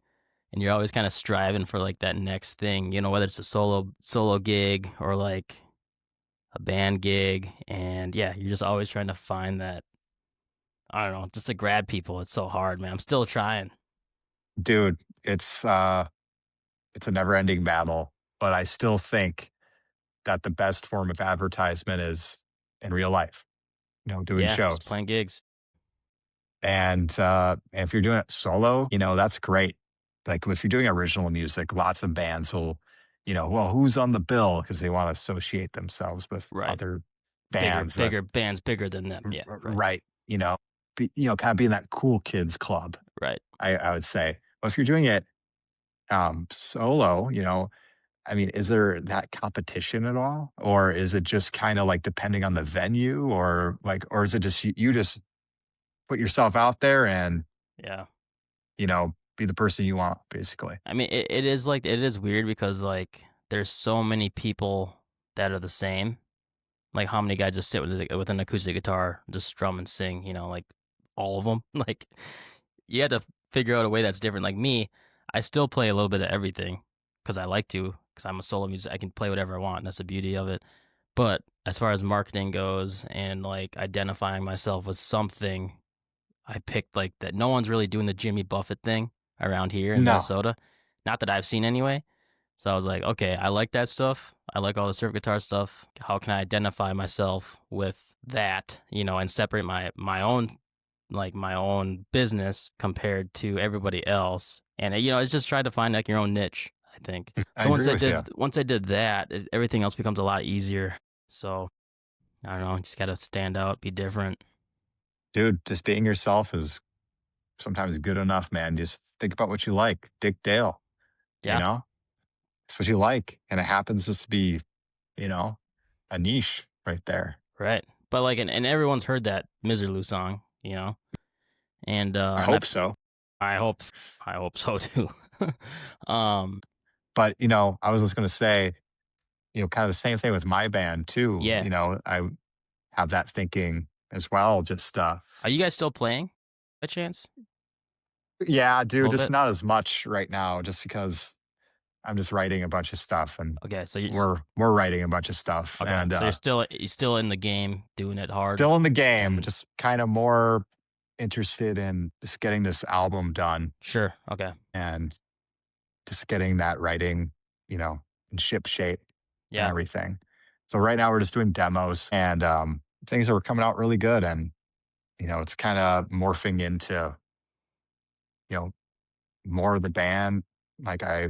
and you're always kind of striving for like that next thing, whether it's a solo gig or like a band gig, and yeah, you're just always trying to find that. I don't know, just to grab people. It's so hard, man. I'm still trying. Dude, it's a never-ending battle, but I still think that the best form of advertisement is in real life, doing Yeah, just shows. playing gigs. And if you're doing it solo, that's great. Like if you're doing original music, lots of bands will, well, who's on the bill because they want to associate themselves with Right. other Bigger, bands that, bigger bands, bigger than them. Yeah. Right. right, kind of being that cool kids club, Right. I would say. But if you're doing it solo, I mean, is there that competition at all? Or is it just kind of like depending on the venue or is it just you just put yourself out there and, Yeah. be the person you want basically? I mean, it is like it is weird because like there's so many people that are the same. Like how many guys just sit with an acoustic guitar, just strum and sing. Like all of them. Like you had to figure out a way that's different. Like me, I still play a little bit of everything because I like to. Because I'm a solo musician, I can play whatever I want. And that's the beauty of it. But as far as marketing goes and like identifying myself with something, I picked like that. No one's really doing the Jimmy Buffett thing around here in No, Minnesota, not that I've seen anyway. So I was like, okay, I like that stuff. I like all the surf guitar stuff. How can I identify myself with that, and separate my own business compared to everybody else? And it's just trying to find like your own niche, I think. I So once agree I with you. did once I did that, everything else becomes a lot easier. So I don't know, just got to stand out, be different. Dude, just being yourself is sometimes good enough, man. Just think about what you like. Dick Dale, you Yeah, know? It's what you like. And it happens just to be, you know, a niche right there. right. But like, and everyone's heard that Miserlou song, and I and hope so. I hope I hope so too. um, But, I was just gonna say, kind of the same thing with my band too. yeah. I have that thinking as well. Just Are you guys still playing by chance? yeah, A dude, little just bit? not as much right now, just because I'm just writing a bunch of stuff and Okay, so we're writing a bunch of stuff okay, and so you're still in the game, doing it hard, still in the game, and just kind of more interested in just getting this album done sure, okay, and just getting that writing, in ship shape and yeah, everything. So right now we're just doing demos and things are coming out really good and it's kind of morphing into, you know, more of the band like I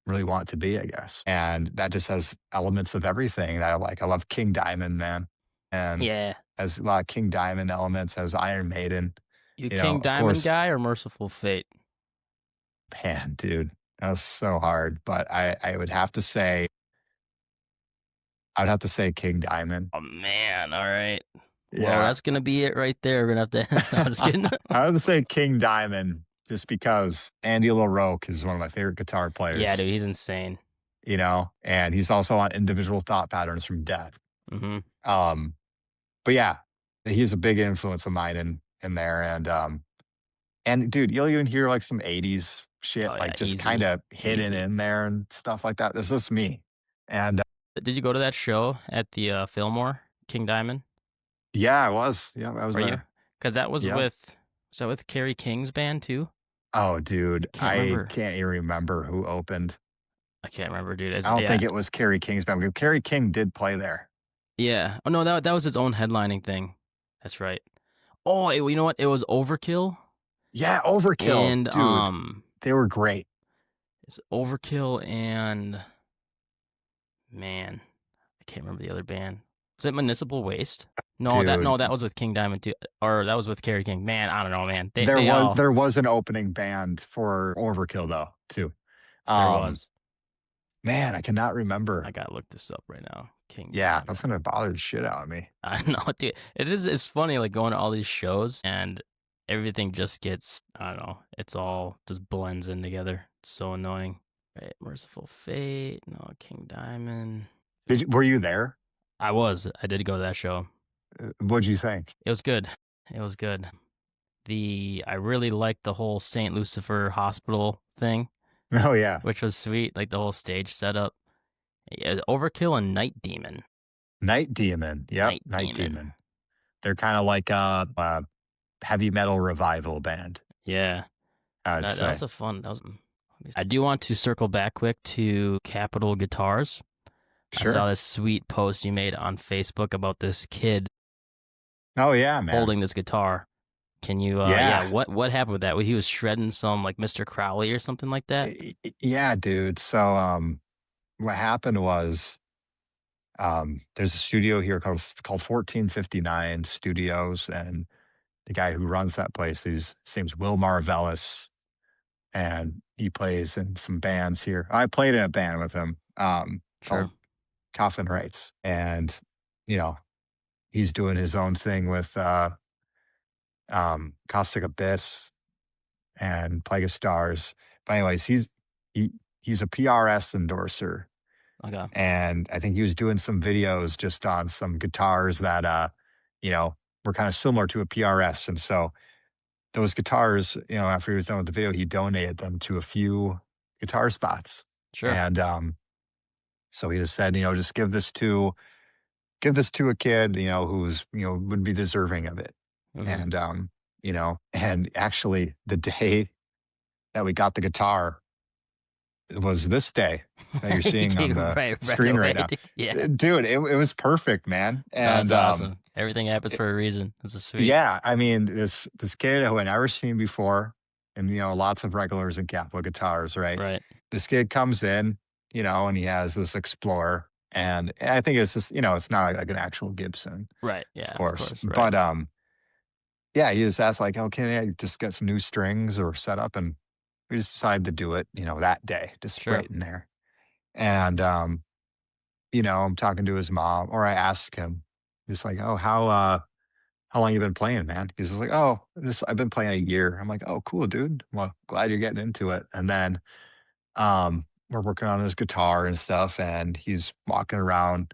really want it to be, I guess. And that just has elements of everything that I like. I love King Diamond, man. And yeah. has a lot of King Diamond elements, has Iron Maiden, You King of Diamond course, guy or Merciful Fate? man, dude, that was so hard. But I would have to say, King Diamond. Oh man, all right. Well, Yeah. that's gonna be it right there. We're gonna have to. No, I'm just kidding. I would say King Diamond just because Andy LaRocque is one of my favorite guitar Yeah, players, dude, he's insane. and he's also on Individual Thought Patterns from Death. Hmm. Um, but yeah, he's a big influence of mine in there. And dude, you'll even hear like some 80s shit, Oh like yeah, just kind easy, of hidden easy. in there and stuff like that. This is me. And Did you go to that show at the Fillmore, King Diamond? yeah, I was. Yeah, I was Were you? there. Because that Yep. was that with Kerry King's band too? Oh, dude, Can't I remember. can't even remember who opened. I can't remember, dude. I don't Yeah, think it was Kerry King's band. Because Kerry King did play there. yeah. Oh no, that was his own headlining thing. That's right. Oh, you know what? It was Overkill, Yeah, Overkill, and dude. They were great. it's Overkill and man, I can't remember the other band. Was it Municipal Waste? No, that Dude, no, that was with King Diamond too, or that was with Kerry King. Man, I don't know, man. They there they was all there was an opening band for Overkill though, too. there Um, was. man, I cannot remember. I gotta look this up right now. King Yeah, that's Diamond. gonna bother the shit out of me. I know, dude. It's funny like going to all these shows and everything just gets I don't know. It's all just blends in together. It's so annoying. Right, Merciful Fate. No, King Diamond. Were you there? I did go to that show. What'd you think? It was good. It was good. I really liked the whole Saint Lucifer Hospital thing, Oh, yeah. which was sweet. Like the whole stage setup. Yeah, Overkill and Night Demon. Night Demon. Yep, Night Night Demon. Demon. They're kinda like a heavy metal revival band, Yeah, I'd that say. was a fun. That was. I do want to circle back quick to Capital Guitars. I saw Sure. this sweet post you made on Facebook about this kid Oh, yeah, man. holding this guitar. Can you yeah, Yeah. what happened with that? He was shredding some like Mr. Crowley or something like that? Yeah, dude. So, what happened was, there's a studio here called 1459 Studios, and the guy who runs that place, his name's Will Marvellis, and he plays in some bands here. I played in a band with him, Sure. called Coffin Rights, and, you know, he's doing his own thing with, Caustic Abyss and Plague of Stars. But anyways, he he's a PRS endorser, Okay. and I think he was doing some videos just on some guitars that, you know, were kinda similar to a PRS, and so those guitars, after he was done with the video, he donated them to a few guitar spots, Sure. and, so he just said, "Just give this to a kid, who's, would be deserving of it." Mhm. And, and actually the day that we got the guitar was this day that you're He seeing on came the right screen away. right now. Yeah. Dude, it was perfect, man. That's And, awesome. Everything happens for a reason. This is sweet. yeah, I mean, this kid who I'd never seen before, and, lots of regulars in Capital Guitars, right? Right. This kid comes in, and he has this Explorer, and I think it's just, it's not like an actual Gibson, Right. of Yeah, of course, course. Right. but, yeah, he just asked like, "Oh, can I just get some new strings or setup?" And we just decided to do it, that day, just Sure. right in there. And, I'm talking to his mom, or I asked him, just like, "Oh, how long you been playing, man?" He's just like, "Oh, I've been playing a year." I'm like, "Oh, cool, dude. Well, glad you're getting into it." And then, we're working on his guitar and stuff, and he's walking around,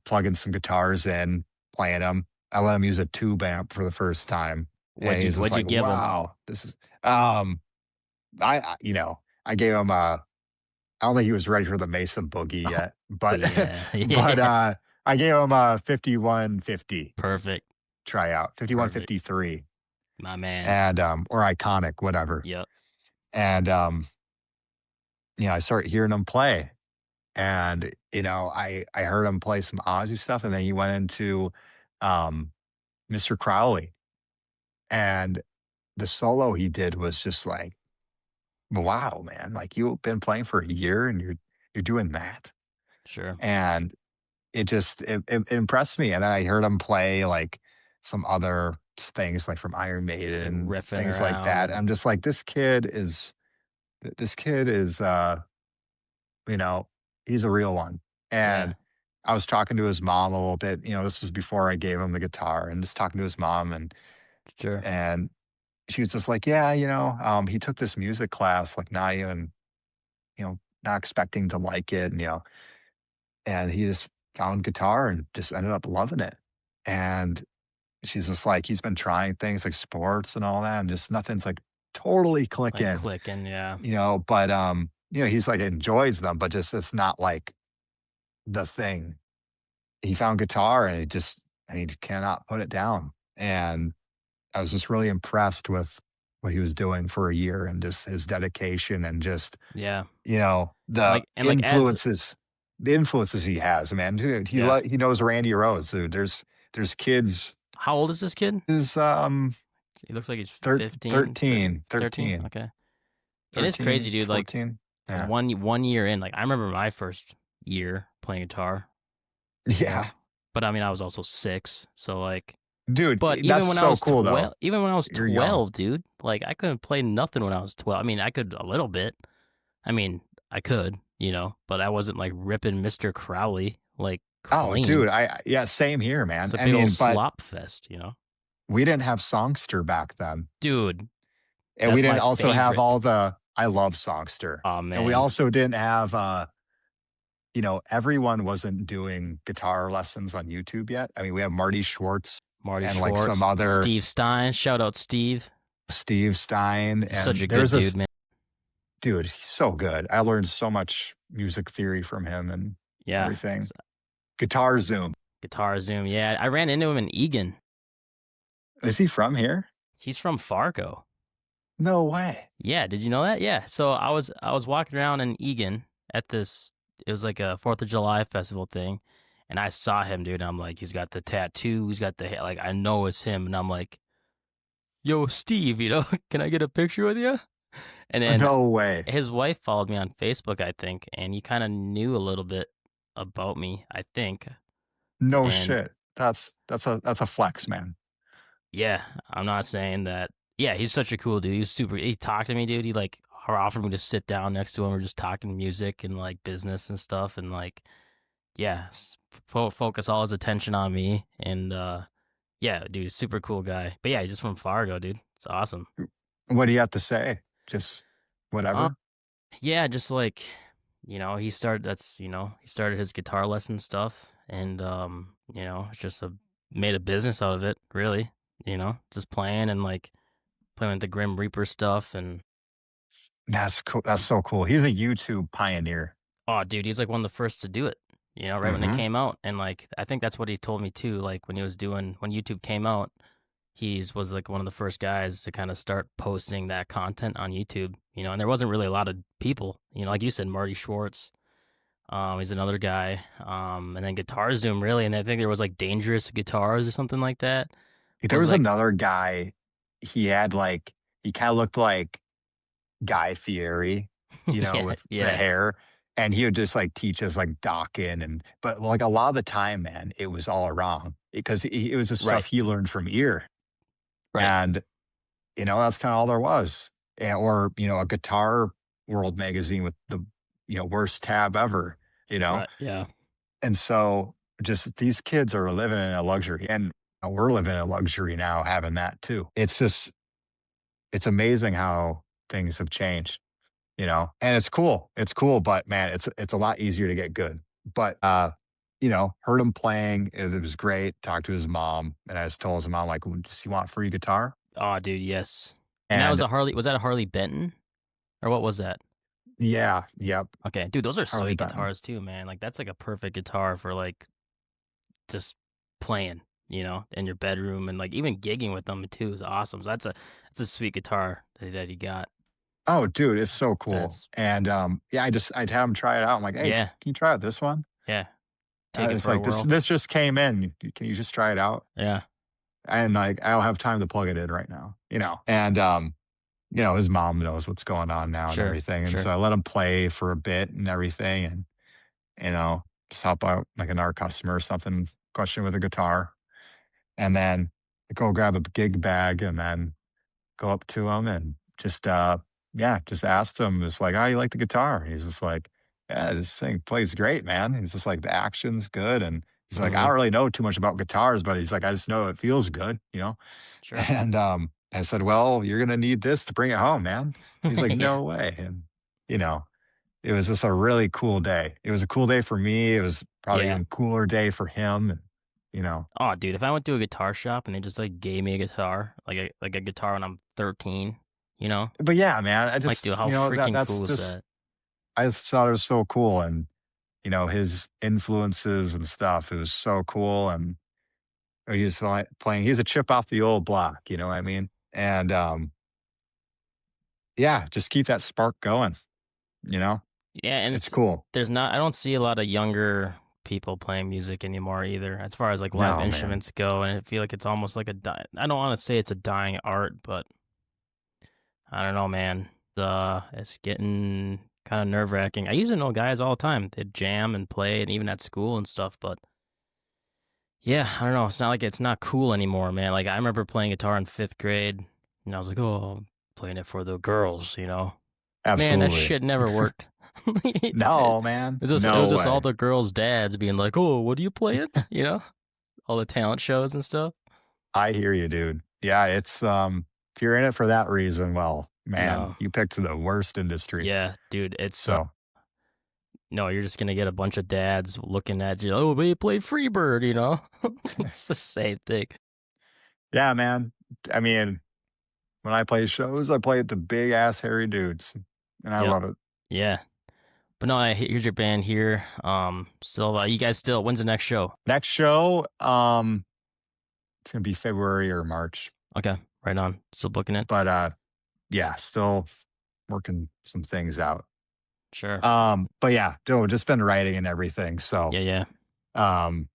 plugging some guitars in, playing them. I let him use a tube amp for the first time, and he's just What'd you like, give him? "Wow, this is." Um, I gave him a. I don't think he was ready for the Mason Boogie yet, Oh but yeah. but Yeah. I gave him a 5150 Perfect. tryout, Perfect. 5153, My man. and or iconic, whatever. Yep. And I started hearing him play, and I heard him play some Ozzy stuff, and then he went into um, Mr. Crowley, and the solo he did was just like, wow, man! Like you've been playing for a year, and you're doing that, Sure. and it impressed me. And then I heard him play like some other things, like from Iron Just like Maiden, riffing things like around that. and I'm just like, this kid is you know, he's a real one. yeah. And I was talking to his mom a little bit, this was before I gave him the guitar, and just talking to his mom, Sure. and she was just like, "Yeah, he took this music class, like not even, not expecting to like it, and he just found guitar and just ended up loving it." And she's just like, he's been trying things like sports and all that, and just nothing's like totally Like clicking, clicking, yeah. but he's like enjoys them, but just it's not like the thing. He found guitar, and he cannot put it down. And I was just really impressed with what he was doing for a year, and just his dedication, and just, Yeah. And like as the influences he has, man. Dude, yeah. he knows Randy Rhoads, dude. There's kids How old is this kid? is He looks like he's thir 15, 13, 13. 13, Okay. And it's crazy, 13, dude. Like 14. Yeah. one year in, like I remember my first year playing guitar, you Yeah. know? But I mean, I was also 6, so like Dude, but that's so cool though. even when I was You're young. 12, dude, like I couldn't play nothing when I was 12. I mean, I could a little bit. I mean, I could, but I wasn't like ripping Mr. Crowley like Oh, clean. dude, yeah, same here, It's man. a I big old mean, but slop fest. we didn't have Songster back then. Dude, And we that's didn't my also have favorite. all the I love Songster. Oh And we man. also didn't have, everyone wasn't doing guitar lessons on YouTube yet. I mean, we have Marty Schwartz Marty and like some Schwartz, other Steve Stein. Shout out Steve. Steve Stein. He's such And a good there's dude, this man. dude, he's so good. I learned so much music theory from him and Yeah. everything. Guitar Zoom. Guitar Zoom. Yeah, I ran into him in Egan. Is he from here? He's from Fargo. No way. Yeah, did you know that? Yeah. So I was walking around in Egan at this. It was like a 4th of July festival thing, and I saw him, dude. And I'm like, he's got the tattoo, he's got the like, I know it's him, and I'm like, yo, Steve, can I get a picture with you? And then No way. his wife followed me on Facebook, I think, and he kind of knew a little bit about me, I think. No And shit. That's a flex, man. yeah, I'm not saying that. Yeah, he's such a cool dude. He's super. He talked to me, dude. He like offered me to sit down next to him. We're just talking music and like business and stuff, and like yeah, focus all his attention on me. And yeah, dude, super cool guy. But yeah, he's just from Fargo, dude. It's awesome. What do you have to say? Just Uh, whatever? yeah, just like he started. He started his guitar lesson stuff, and it's just made a business out of it. Really, just playing and like playing with the Grim Reaper stuff. And That's cool. That's so cool. He's a YouTube pioneer. oh, dude, he's like one of the first to do it. Right when it Mhm. came out, and like I think that's what he told me too. Like when YouTube came out, was like one of the first guys to kind of start posting that content on YouTube. And there wasn't really a lot of people. Like you said, Marty Schwartz. He's another guy. And then Guitar Zoom, really, and I think there was like Dangerous Guitars or something like that. There Was was like, another guy, he had, like he kinda looked like Guy Fieri, yeah, with the yeah, hair, and he would just, like, teach us, like, Dokken but, like, a lot of the time, man, it was all wrong because it was just right, stuff he learned from ear, right, and, that's kinda all there was, or, a Guitar World magazine with the, worst tab ever, you know? right, yeah, And so, just these kids are living in a luxury, and we're living in a luxury now having that too. It's amazing how things have changed, and it's cool. It's cool, but man, it's a lot easier to get good. But heard him playing. It was great. Talked to his mom, and I just told his mom, like, does he want free guitar? oh, dude, yes. And that was And was that a Harley Benton? Or what was that? yeah, yep, Okay, dude, those are Harley sweet Benton. guitars too, man. Like that's like a perfect guitar for like just playing, in your bedroom, and like even gigging with them too is awesome. So that's a sweet guitar that he got. Oh, dude, it's so cool. That's And yeah, I'd have him try it out. I'm like, hey, yeah, can you try out this one? yeah. Take it It's for a like this. whirl. This just came in. Can you just try it out? Yeah, And like, I don't have time to plug it in right now. And his mom knows what's going on now and sure, everything. And so sure. I let him play for a bit and everything, and you know, just help out like another customer or something, question with a guitar, and then go grab a gig bag, and then go up to him and just, yeah, just asked him, just like, "How you like the guitar?" He's just like, "Yeah, this thing plays great, man." He's just like, "The action's good." And he's like, "I Mhm. don't really know too much about guitars," but he's like, "I just know it feels good." Sure. And, I said, "Well, you're gonna need this to bring it home, man." He's like, Yeah. "No way." And, you know, it was just a really cool day. It was a cool day for me. It was probably Yeah. even cooler day for him, and, you know Oh, dude, if I went to a guitar shop and they just like gave me a guitar, like a guitar when I'm 13, you know, but yeah, man, I like, just dude, how freaking that's cool is just that? I just thought it was so cool, and his influences and stuff. It was so cool, and he was playing. He's a chip off the old block. You know what I mean? And yeah, just keep that spark going. You know, Yeah, and it's it's cool. there's not I don't see a lot of younger people playing music anymore either, as far as like live No, man, instruments go, and I feel like it's almost like I don't want to say it's a dying art, but I don't know, man. It's getting kind of nerve wracking. I used to know guys all the time. They'd jam and play, and even at school and stuff, but yeah, I don't know. It's not like it's not cool anymore, man. Like I remember playing guitar in 5th grade, and I was like, "Oh, I'm playing it for the girls." Man, that absolutely. shit never worked. No, man, It was no just all way. the girls' dads being like, "Oh, what are you playing?" All the talent shows and stuff. I hear you, dude. Yeah, it's if you're in it for that reason, well, man, No, you picked the worst industry. yeah, dude, it's So No, you're just gonna get a bunch of dads looking at you, "Oh, but you played Freebird," you know? It's the same thing. Yeah, man. I mean, when I play shows, I play it to big ass hairy dudes, and I Yep. love it. Yeah. But no, here's your band here. So, you guys still when's the next show? Next show, it's gonna be February or March, Okay, right on. Still booking it? but yeah, still working some things out. Sure. But yeah, no, just been writing and everything. So Yeah, yeah. um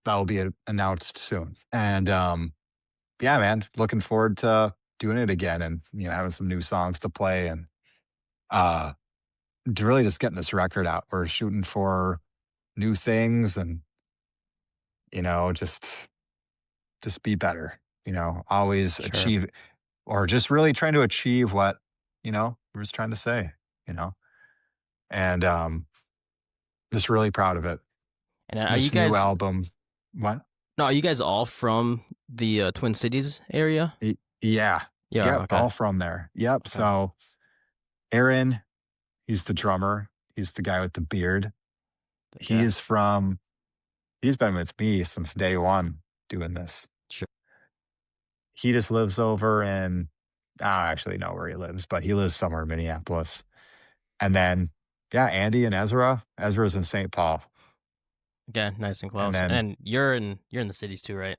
that will be announced soon. And yeah, man, looking forward to doing it again and having some new songs to play and uh really just getting this record out. We're shooting for new things and just be better, always Sure. achieve or just really trying to achieve what, we're just trying to say, you know. And just really proud of it. And, are you This new guys album. What? no, are you guys all from the, Twin Cities area? Yeah. Yeah, Yep, okay. all from there. Yep, Okay. so Aaron, he's the drummer. He's the guy with the beard. He Okay. is from he's been with me since day 1 doing this. Sure. He just lives over in I don't actually know where he lives, but he lives somewhere in Minneapolis. And then, yeah, Andy and Ezra. Ezra's in St. Paul. Okay, nice and And close. then, And you're in the cities too, right?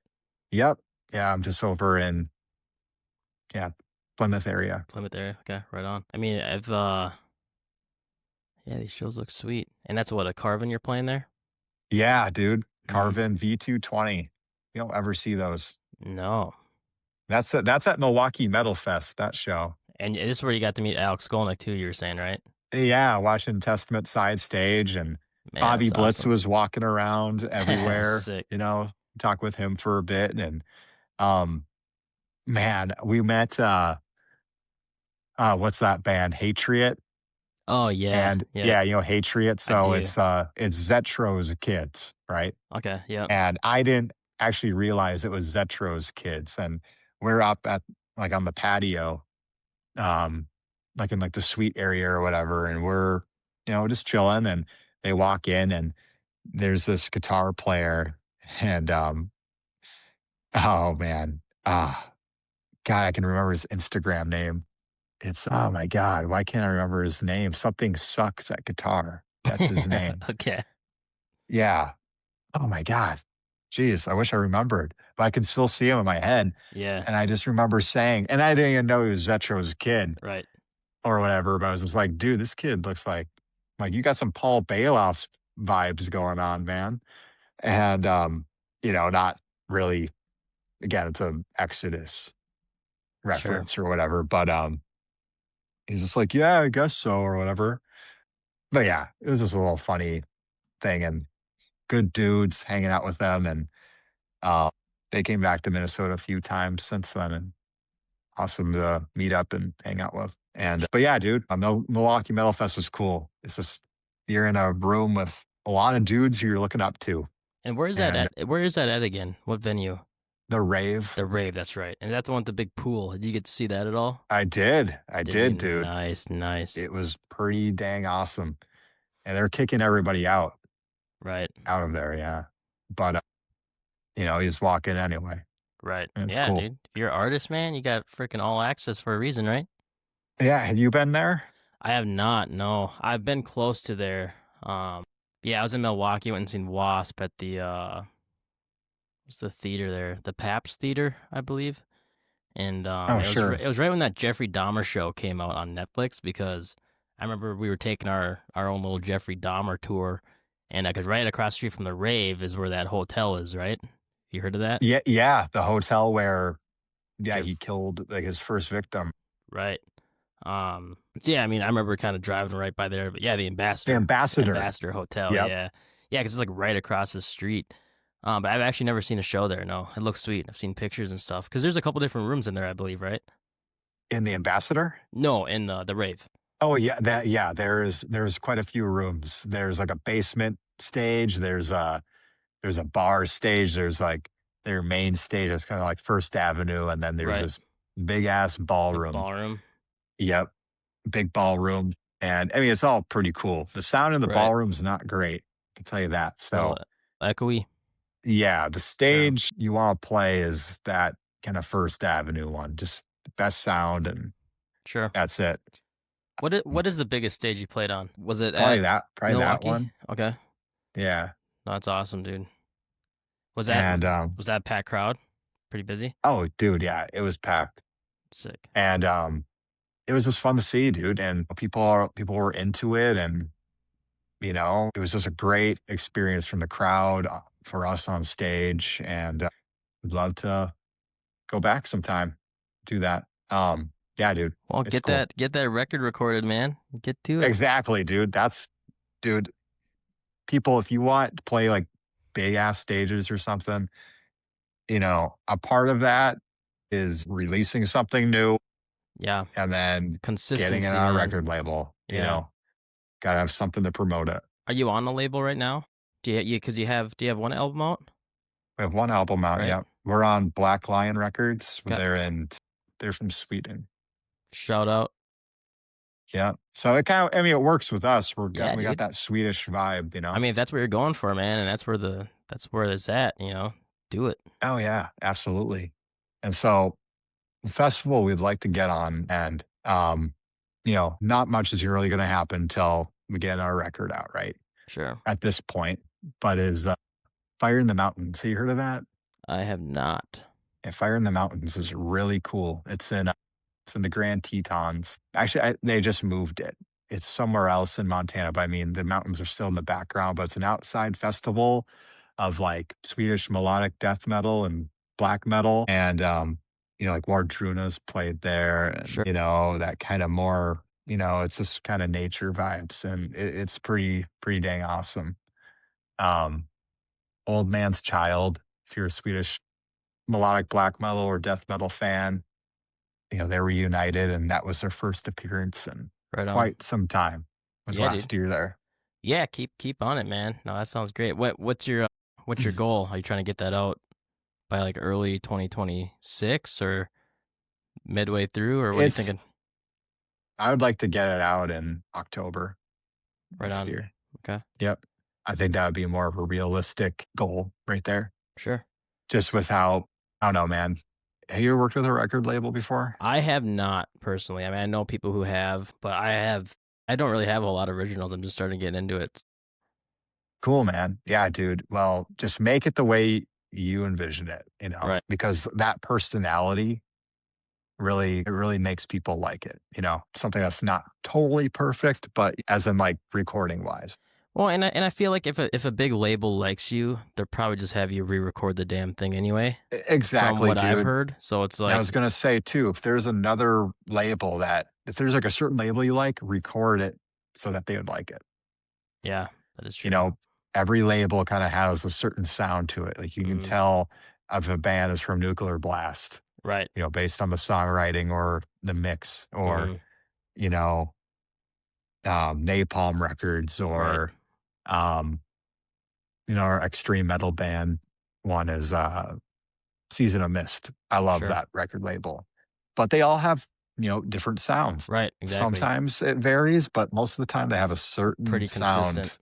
yep, yeah, I'm just over in, yeah, Plymouth area. Plymouth area. Okay, right on. I mean, yeah, these shows look sweet. And that's what, a Carvin you're playing there? Yeah, dude, Mhm. Carvin V220. You don't ever see those. No. That's at Milwaukee Metal Fest, that show. And this is where you got to meet Alex Skolnick too, you were saying, right? Yeah, watching Testament side stage and Man, Bobby that's Blitz awesome. was walking around everywhere, Sick. talk with him for a bit. And um man, we met what's that band? Hatriot. Oh, yeah. And Yep, yeah, Hatriot. I So do. it's Zetro's kids, right? Okay, yep. And I didn't actually realize it was Zetro's kids. And we're up at like on the patio, um, like in like the suite area or whatever, and we're, just chilling and they walk in and there's this guitar player and oh man. God, I can remember his Instagram name. It's oh my God, why can't I remember his name? Something sucks at guitar. That's his name. Okay. Yeah. Oh my God. Jeez, I wish I remembered, but I can still see him in my head. Yeah, And I just remember saying, and I didn't even know he was Zetro's kid right. or whatever, but I was just like, dude, this kid looks like you got some Paul Bailoff vibes going on, man. And not really again, it's a Exodus Sure. reference or whatever, but he's just like, yeah, I guess so, or whatever. But yeah, it was just a little funny thing and good dudes hanging out with them. And uh, they came back to Minnesota a few times since then and awesome to meet up and hang out with. And but yeah, dude, Milwaukee Metal Fest was cool. It's just you're in a room with a lot of dudes who you're looking up to. And where is that And at? Where is that at again? What venue? the rave, The Rave, that's right. And that's the one with the big pool. Did you get to see that at all? I Did you? did, dude. Nice, nice. It was pretty dang awesome. And they're kicking everybody Right, out of there, yeah. But you just walk in anyway, right. and it's Yeah, cool. dude. If you're an artist, man, you got freaking all access for a reason, right? Yeah, have you been there? I have not, no. I've been close to there. Yeah, I was in Milwaukee, went and seen Wasp at the what's the theater there? The Paps Theater, I believe. And Oh, it sure. was right when that Jeffrey Dahmer show came out on Netflix because I remember we were taking our own little Jeffrey Dahmer tour, and because right across the street from the rave is where that hotel is, right? You heard of that? Yeah, yeah, the hotel where, yeah, Jeff, he killed, like, his first victim. right? So yeah, I mean, I remember kind of driving right by there, but yeah, the The ambassador. Ambassador Hotel, Yep. yeah, yeah, because it's like right across the street. But I've actually never seen a show there. No, it looks sweet. I've seen pictures and stuff because there's a couple different rooms in there, I believe, right? In the ambassador? No, in the rave. Oh, yeah, there's quite a few rooms. There's, like, a basement stage, there's a bar stage, there's, like, their main stage, it's kinda like First Avenue, and then there's Right. this big-ass Big ballroom. ballroom. Yep, big ballroom. And I mean, it's all pretty cool. The sound in the Right. ballroom's not great, I can tell you that. A little So, echoey. yeah, the Sure. stage you want to play is that kind of First Avenue one, just the best sound, and Sure. that's it. What is the biggest stage you played on? Was it at Probably that Milwaukee? one. Okay. Yeah. No, that's awesome, dude. Was that And was that packed crowd? Pretty busy? oh, dude, yeah, it was packed. Sick. And it was just fun to see, dude. And people were into it, and it was just a great experience from the crowd for us on stage. And we'd love to go back sometime, do that. Yeah, dude, Well, it's cool. get that record recorded, man. Get to it. Exactly, dude. Dude, people, if you want to play like big ass stages or something, a part of that is releasing something new Yeah. and then getting it Consistency, on a man. record label, Yeah. gotta have something to promote it. Are you on the label right now? Because do you have one album out? We have one album out, Right? yep. We're on Black Lion Records. Okay. They're from Sweden. Shout out. Yeah. So I mean, it works with us. Yeah, We got dude. that Swedish vibe, I mean, if that's what you're going for, man, and that's where it's at, do it. Oh yeah, absolutely. And so the festival we'd like to get on, and not much is really gonna happen till we get our record out, right? Sure. At this point, but is Fire in the Mountains. Have you heard of that? I have not. Yeah, Fire in the Mountains is really cool. It's in the Grand Tetons. Actually, they just moved it. It's somewhere else in Montana, but I mean, the mountains are still in the background, but it's an outside festival of like Swedish melodic death metal and black metal. And, like Wardruna's played there, and, Sure. that kind of more, it's just kind of nature vibes. And it's pretty dang awesome. Um, Old Man's Child, if you're a Swedish melodic black metal or death metal fan, they were reunited, and that was their first appearance in Right on. quite some time. Was Yeah, dude. last year there. Yeah, keep on it, man. No, that sounds great. What's your goal? Are you trying to get that out by like early 2026 or midway through, or what are you It's thinking? I would like to get it out in October Right next on. year. Okay. Yep. I think that would be more of a realistic goal right there. Sure. Just with how I don't know, man. Have you ever worked with a record label before? I have not personally. I mean, I know people who have, but I don't really have a lot of originals. I'm just starting to get into it. Cool, man. Yeah, dude. Well, just make it the way you envision it, Right. because that personality it really makes people like it, something that's not totally perfect, but as in like recording wise. Well, and I feel like if a big label likes you, they'll probably just have you re-record the damn thing anyway, from Exactly, what I've dude. heard. So it's And I like, was gonna say too, if there's like a certain label you like, record it so that they would like it. yeah, that is You true. know, every label kind of has a certain sound to it. Like you can Mhm. tell if a band is from Nuclear Blast, Right. based on the songwriting or the mix, or, Mhm. you know, Napalm Records, Right. or, um, our extreme metal band one is Season of Mist. I love Sure. that record label. But they all have, different sounds. Right. Exactly. Sometimes it varies, but most of the time they have a certain Pretty consistent. sound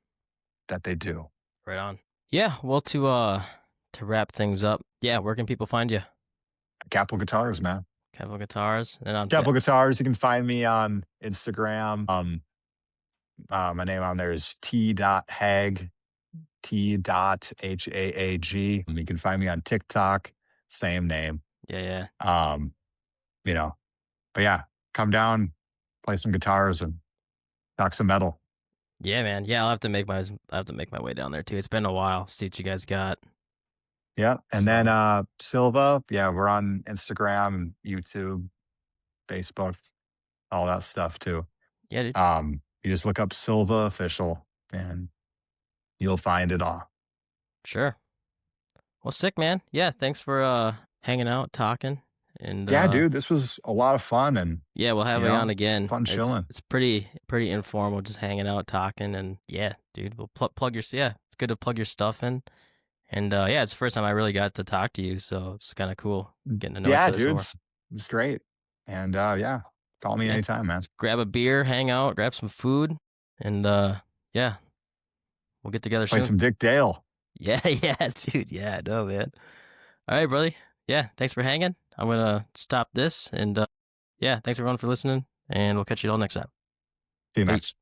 that they do. Right on. Yeah. Well, to wrap things up, yeah. Where can people find you? Capital Guitars, man. Capital Guitars, and on Capital Guitars, you can find me on Instagram. My name on there is t.hag, t.haag. You can find me on TikTok, same name. yeah, yeah, Um, you know, but yeah, come down, play some guitars, and talk some metal. yeah, man. Yeah, I have to make my way down there too. It's been a while. See what you guys got. Yeah. And then So Silva, yeah, we're on Instagram, YouTube, Facebook, all that stuff too. yeah, dude. You just look up Silva Official and you'll find it all. Sure. Well, sick, man. Yeah. Thanks for hanging out, talking, and Yeah, dude, this was a lot of fun, and yeah, we'll have you you on know, again. fun chilling. It's pretty informal, just hanging out, talking, and yeah, dude. We'll plug your yeah. It's good to plug your stuff in, and yeah, it's the first time I really got to talk to you, so it's kind of cool getting to know each Yeah, other some dude, more. it's great. And yeah, Call me Yeah. anytime, man. Just grab a beer, hang out, grab some food, and yeah, we'll get together Play soon. some Dick Dale. Yeah, yeah, dude. Yeah, no, man. All right, brother. Yeah, thanks for hanging. I'm gonna stop this, and yeah, thanks everyone for listening, and we'll catch you all next time. See you, man. Peace.